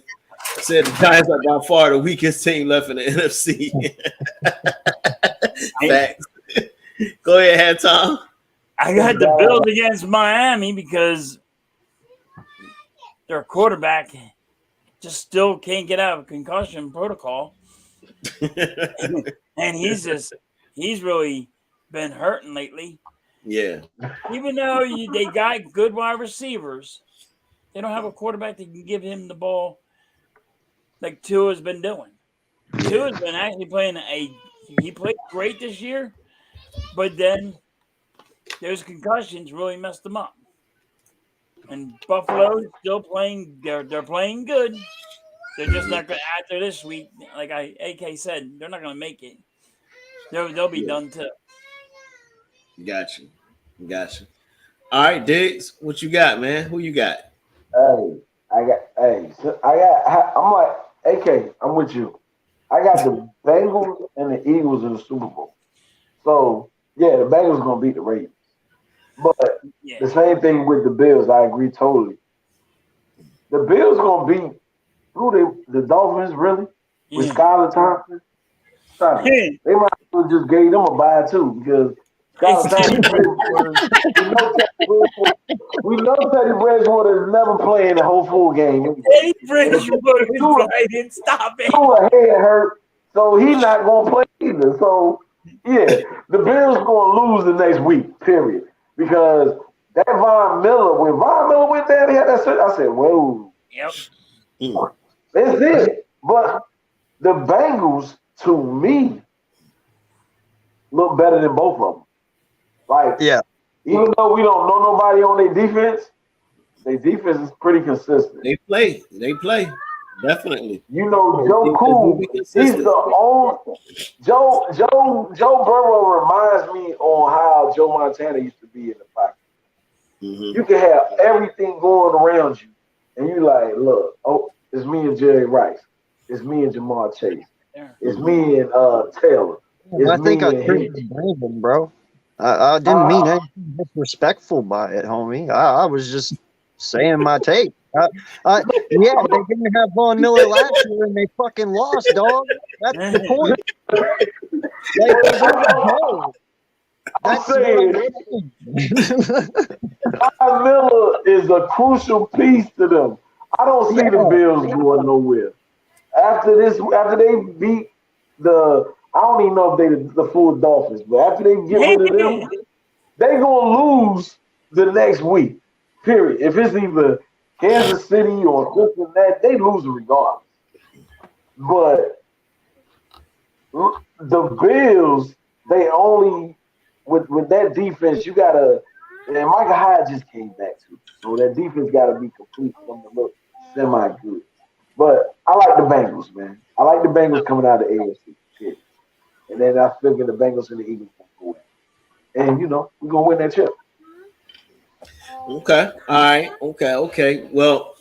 Said the Giants are by far the weakest team left in the NFC. Facts. Go ahead, hat time. I got the Bills against Miami because their quarterback just still can't get out of concussion protocol. And he's really been hurting lately. Yeah. Even though they got good wide receivers, they don't have a quarterback that can give him the ball like Tua's been doing. Tua's been actually playing he played great this year, but then those concussions really messed him up. And Buffalo's still playing. They're playing good. They're just not going to, after this week, like AK said, they're not going to make it. They'll be done too. Gotcha. All right, Diggz, what you got, man? Who you got? I'm like, AK, I'm with you. I got the Bengals and the Eagles in the Super Bowl. So, yeah, the Bengals going to beat the Ravens. But the same thing with the Bills. I agree totally. The Bills going to beat the Dolphins, really? With Skylar Thompson? They might as well just gave them a bye, too, because Skylar Thompson, we know Teddy Bridgewater is never playing the whole full game. Teddy Bridgewater is playing. Stop it. Tua head hurt, so he's not going to play either. So, yeah, the Bills going to lose the next week, period. Because that Von Miller, when Von Miller went down, he had that shit. I said, whoa. Yep. That's it. But the Bengals, to me, look better than both of them. Like, even though we don't know nobody on their defense is pretty consistent. They play. Definitely. You know, Joe Cool, he's the only Joe Burrow reminds me on how Joe Montana used to be in the pocket. Mm-hmm. You can have everything going around you, and you like, look, it's me and Jerry Rice. It's me and Jamar Chase. It's me and Taylor. I think I treated Brandon, bro. I didn't mean anything disrespectful by it, homie. I was just saying my take. They didn't have Von Miller last year and they fucking lost, dog. That's the point. I'm saying Von Miller is a crucial piece to them. I don't see the Bills going nowhere. After they beat I don't even know if they the full Dolphins, but after they get rid of them, they gonna lose the next week. Period. If it's either Kansas City or Cincinnati, they lose regardless. But the Bills, they only with that defense, you gotta. And Michael Hyde just came back too, so that defense gotta be complete from the look semi good. But I like the Bengals, man. I like the Bengals coming out of the AFC. Period. And then I figure the Bengals and the Eagles will go in. And, we're going to win that chip. Okay. All right. Okay. Well,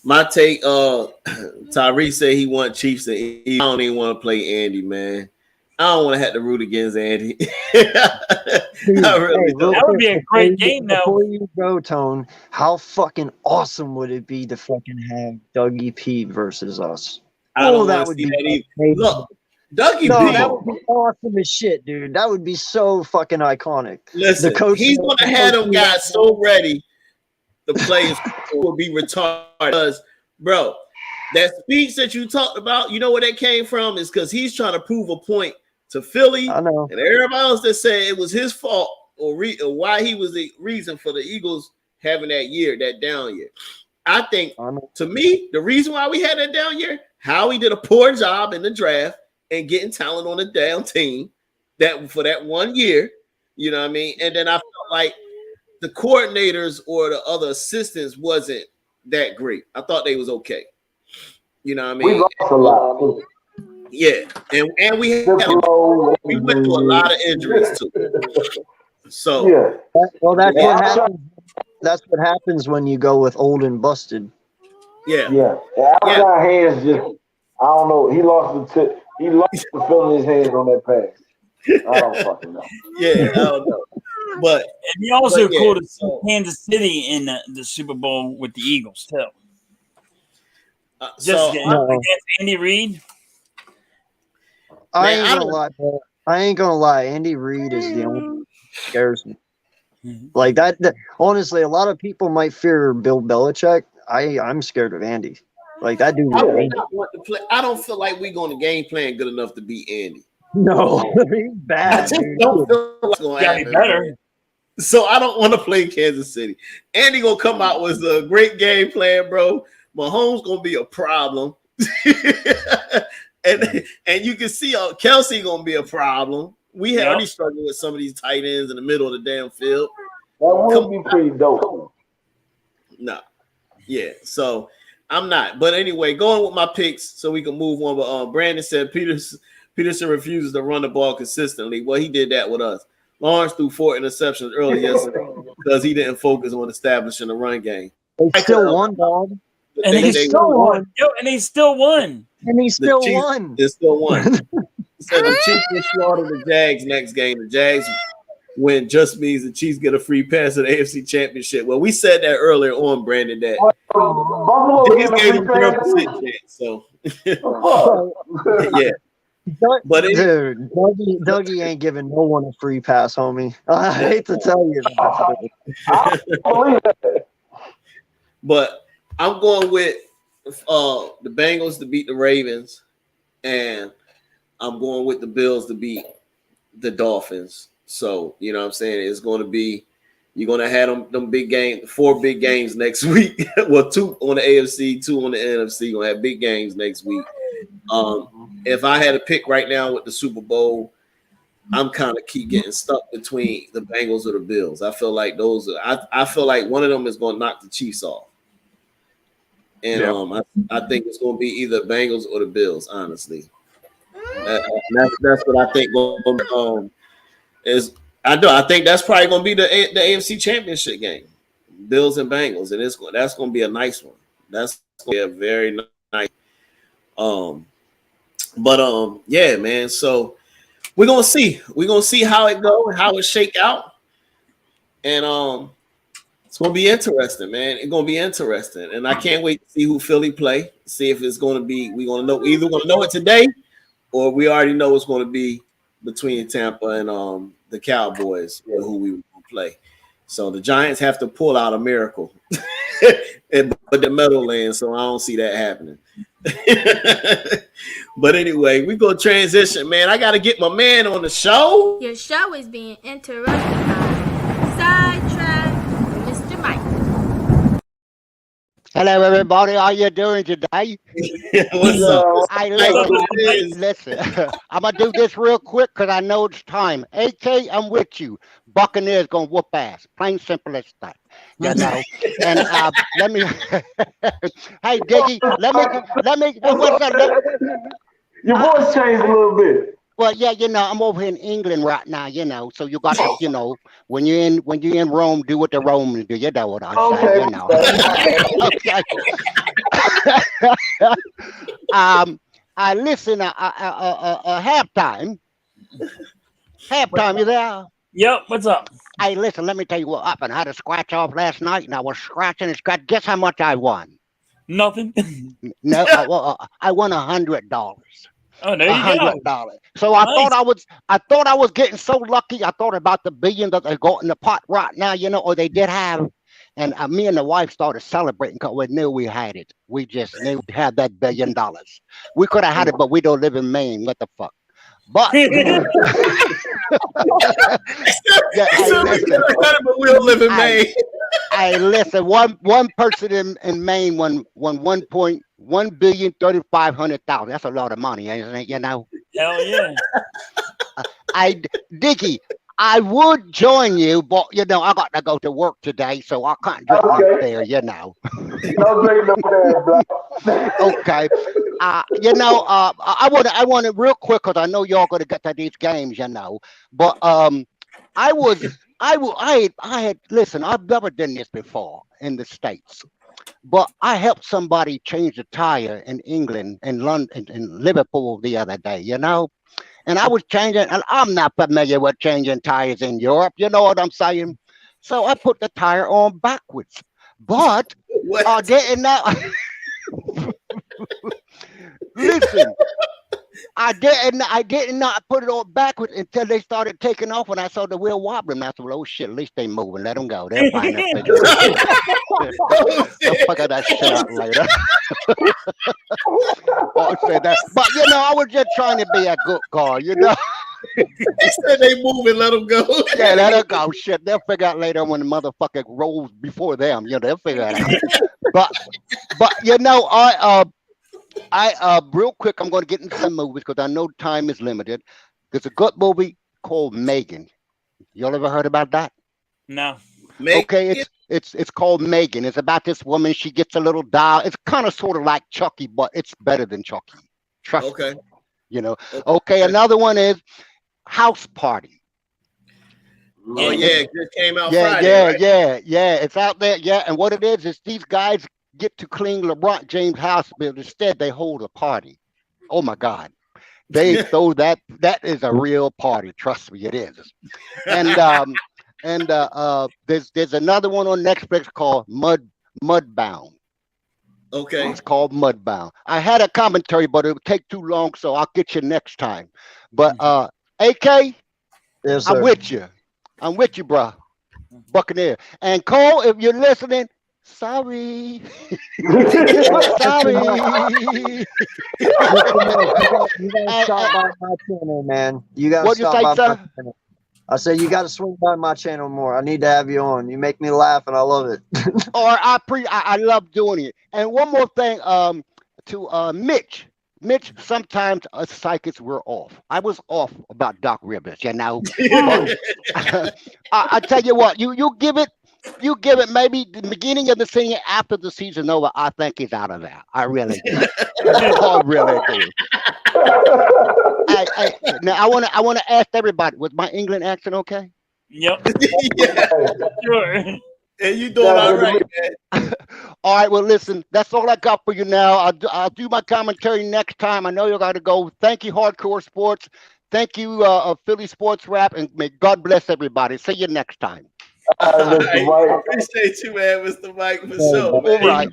my take, Tyrese said he want Chiefs and Eagles. I don't even want to play Andy, man. I don't want to have to root against Andy. Dude, I really don't. That would be a great game, though. Before you go, Tone, how fucking awesome would it be to fucking have Dougie P versus us? I don't that want to would see be that either. amazing. Look, Dougie No, P. that would be awesome as shit, dude. That would be so fucking iconic. Listen, he's gonna have them guys so ready. The players will be retarded. Because, bro, that speech that you talked about, you know where that came from? Is because he's trying to prove a point to Philly I know. and everybody else that said it was his fault or why he was the reason for the Eagles having that year, that down year. I think, to me, the reason why we had that down year, Howie did a poor job in the draft and getting talent on the down team that for that 1 year, you know what I mean? And then I felt like the coordinators or the other assistants wasn't that great. I thought they was okay. You know what I mean? We lost a lot. Yeah, and we went through a lot of injuries too. So yeah, well, that's what happens. That's what happens when you go with old and busted. Yeah. Outside hands just, I don't know. He lost the feeling in his hands on that pass. I don't fucking know. Yeah, I don't know. But and he also called Kansas City in the Super Bowl with the Eagles too. Just against Andy Reid. I ain't gonna lie. Andy Reid is the only one who scares me. Like that. Honestly, a lot of people might fear Bill Belichick. I'm scared of Andy. Like that dude. I don't feel like we're going to game plan good enough to beat Andy. No, he's bad. I just don't feel like it's going to happen. Better. So I don't want to play Kansas City. Andy gonna come out with a great game plan, bro. Mahomes gonna be a problem, and you can see Kelsey gonna be a problem. We already struggled with some of these tight ends in the middle of the damn field. That would be pretty dope. No, yeah. So I'm not. But anyway, going with my picks so we can move on. But Brandon said Peterson refuses to run the ball consistently. Well, he did that with us. Lawrence threw 4 interceptions early yesterday because he didn't focus on establishing the run game. They still won, dog. And they still won. And they still won. And he still won. They still won. So the Chiefs will slaughter the Jags next game. The Jags win just means the Chiefs get a free pass to the AFC Championship. Well, we said that earlier on, Brandon, that Diggz gave him 0% chance. So, yeah. But dude, Dougie ain't giving no one a free pass, homie. I hate to tell you that. But I'm going with the Bengals to beat the Ravens, and I'm going with the Bills to beat the Dolphins. So, you know what I'm saying? It's going to be, you're going to have them big games, 4 big games next week. Well, 2 on the AFC, 2 on the NFC. You're going to have big games next week. If I had to pick right now with the Super Bowl, I'm kind of keep getting stuck between the Bengals or the Bills. I feel like I feel like one of them is going to knock the Chiefs off. And I think it's going to be either Bengals or the Bills, honestly. That's what I think is. I think that's probably going to be the AFC Championship game, Bills and Bengals, and that's going to be a nice one. That's going to be a very nice. Yeah, man. So we're gonna see. We're gonna see how it go and how it shake out, and it's gonna be interesting, man. It's gonna be interesting, and I can't wait to see who Philly play. See if it's gonna be. We're gonna know either gonna know it today, or we already know it's gonna be between Tampa and the Cowboys who we will play. So the Giants have to pull out a miracle, and put the medal in. So I don't see that happening. But anyway, we gonna transition, man. I gotta get my man on the show. Your show is being interrupted by SportzRap, Mr. Mike. Hello, everybody. How you doing today? What's up? Listen, I'm gonna do this real quick because I know it's time. AK, I'm with you. Buccaneers gonna whoop ass. Plain simple as that. You know. And let me. Hey, Diggy. Let me. What's up? Your voice changed a little bit. Well, yeah, you know, I'm over here in England right now, you know, so you got to, you know, when you're in Rome, do what the Romans do. You know what I'm saying, you know. Okay. I listen. Halftime, Halftime, you there? Yep. What's up? Hey, listen, let me tell you what happened. I had a scratch off last night, and I was scratching and scratching. Guess how much I won? Nothing. No, I won $100. Oh, there you go. $100. So I Nice. thought I was getting so lucky. I thought about the billion that they got in the pot right now, or they did have. And me and the wife started celebrating because we knew we had it. We just knew we had that $1 billion. We could have had it, but we don't live in Maine. What the fuck? But yeah, but we don't live in Maine. Hey, listen, one person in Maine won $1,135,000,000. That's a lot of money, isn't it? Hell yeah. Dicky, I would join you, but I got to go to work today, so I can't drink no beer, No drink no beer, bro. Okay. I want to real quick because I know y'all going to get to these games, But listen. I've never done this before in the States, but I helped somebody change a tire in England and London and Liverpool the other day, And I was changing, and I'm not familiar with changing tires in Europe. You know what I'm saying? So I put the tire on backwards, but I didn't know. Listen, I did not put it on backwards until they started taking off. When I saw the wheel wobbling, I said, "Oh shit! At least they moving. Let them go. They'll find that figure. They'll figure that shit out later." But I was just trying to be a good guy, They said they moving. Let them go. Yeah, let them go. Shit, they'll figure out later when the motherfucker rolls before them. They'll figure it out. But I real quick, I'm going to get into some movies because I know time is limited. There's a good movie called Megan. Y'all ever heard about that? No. Megan? Okay, it's called Megan. It's about this woman. She gets a little doll. It's kind of sort of like Chucky, but it's better than Chucky. Trust me. Okay, another one is House Party. Oh yeah, it just came out Yeah, Friday. yeah. It's out there. Yeah, and what it is these guys get to clean LeBron James' house, but instead they hold a party. Oh my God. They throw that is a real party. Trust me, it is. And there's another one on Netflix called Mudbound. Okay. It's called Mudbound. I had a commentary, but it would take too long, so I'll get you next time. But AK, Yes, I'm sir. with you. I'm with you, bro. Buccaneer. And Cole, if you're listening, sorry. Sorry. You gotta stop by my channel, man. You gotta What'd you stop say, by sir? my channel. I said you gotta swing by my channel more. I need to have you on. You make me laugh, and I love it. I love doing it. And one more thing, to Mitch. Mitch, sometimes us psychics were off. I was off about Doc Rivers, But I tell you what, you give it maybe the beginning of the season, after the season over, I think he's out of there. I really do. I really do. Now I want to ask everybody, was my England accent okay? Yep. Yeah. Sure. And you doing all right, man. All right, well, listen, that's all I got for you now. I'll do my commentary next time. I know you got to go. Thank you, Hardcore Sports. Thank you, Philly SportzRap, and may God bless everybody. See you next time. Mr. Mike. Appreciate you, man, Mr. Mike, for sure. All right.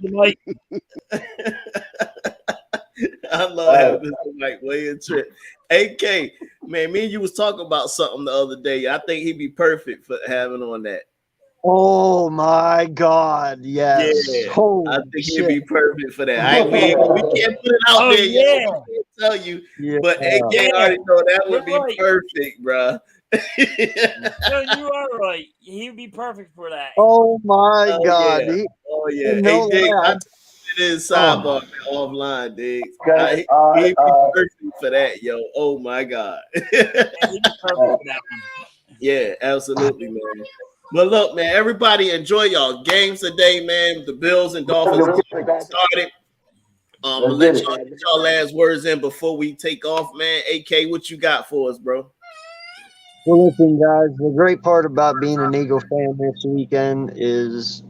I love that, Mr. Mike. Way and trip. AK, man, me and you was talking about something the other day. I think he'd be perfect for having on that. Oh my God! Yes. Yeah, Holy I think shit. he'd be perfect for that. We can't put it out there yet. Yeah. We can't tell you, Yeah. but AK already know that would be perfect, bro. No, you are right. He'd be perfect for that. Oh my God! Yeah. Hey, No Dick, lie. I told you it is sidebar offline, Diggs. Okay, He'd be perfect for that, yo. Oh my God. He'd be perfect for that one. Yeah, absolutely, man. But look, man, everybody enjoy y'all games today, man. The Bills and Dolphins started. Let y'all get y'all last words in before we take off, man. AK, what you got for us, bro? Well, listen, guys. The great part about being an Eagle fan this weekend is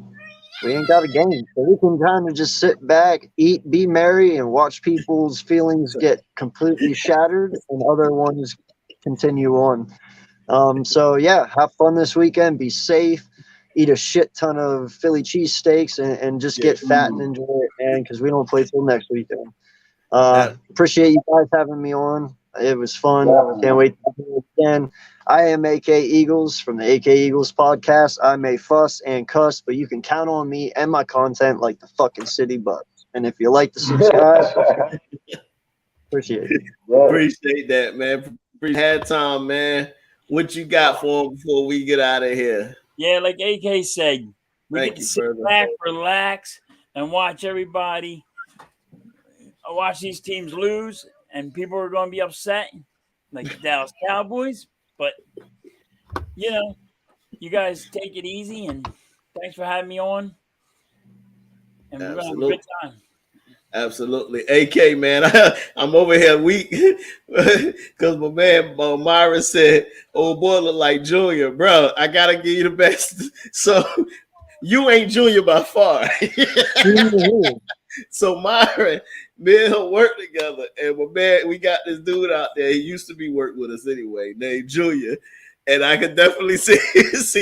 we ain't got a game, so we can kind of just sit back, eat, be merry, and watch people's feelings get completely shattered, and other ones continue on. So yeah, have fun this weekend. Be safe. Eat a shit ton of Philly cheesesteaks and just get fat and enjoy it, man, because we don't play till next weekend. Appreciate you guys having me on. It was fun. Can't wait to do it again. I am AK Eagles from the AK Eagles podcast. I may fuss and cuss, but you can count on me and my content like the fucking city bucks. And if you like to subscribe, appreciate it. Appreciate that, man. Had time, man. What you got for him before we get out of here? Yeah, like AK said, we get to sit back, relax, and watch everybody. Watch these teams lose, and people are going to be upset, like the Dallas Cowboys. But, you know, you guys take it easy, and thanks for having me on. And we're going to have a good time. Absolutely. AK, man, I'm over here weak because my man Myron said, old boy look like Junior. Bro, I got to give you the best. So you ain't Junior by far. So Myron, me and him work together. And my man, we got this dude out there. He used to be working with us anyway, named Junior. And I could definitely see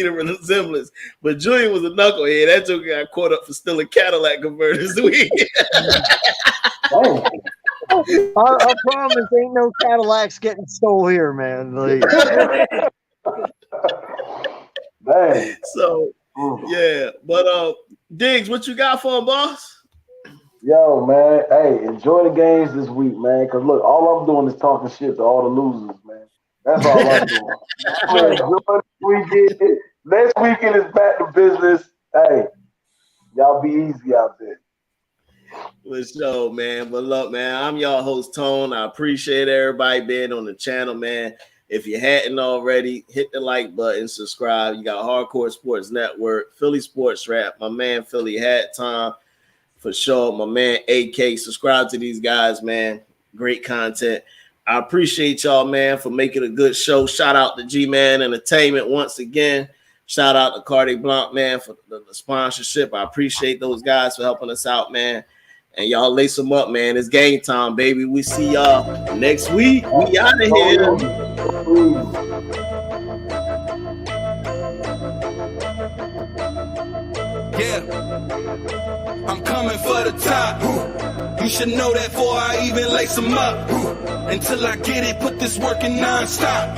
the resemblance. But Julian was a knucklehead. That joke got caught up for stealing Cadillac converters. I promise ain't no Cadillacs getting stole here, man. Like, man. So, yeah. But, Diggz, what you got for him, boss? Yo, man. Hey, enjoy the games this week, man. Because, look, all I'm doing is talking shit to all the losers, man. That's all I'm doing. Next weekend is back to business. Hey, y'all be easy out there. For sure, man. But look, man, I'm y'all host, Tone. I appreciate everybody being on the channel, man. If you hadn't already, hit the like button, subscribe. You got Hardcore Sports Network, Philly SportzRap, my man Philly Hat Time, for sure. My man AK, subscribe to these guys, man. Great content. I appreciate y'all, man, for making a good show. Shout out to G-Man Entertainment once again. Shout out to Cardi Blanc, man, for the sponsorship. I appreciate those guys for helping us out, man. And y'all lace them up, man. It's game time, baby. We see y'all next week. We out of here. Yeah, I'm coming for the top. You should know that before I even lace them up. Until I get it, put this work in non-stop.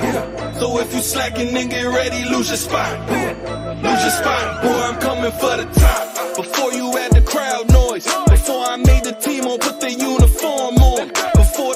So if you slacking, then get ready, lose your spot. Lose your spot, boy, I'm coming for the top.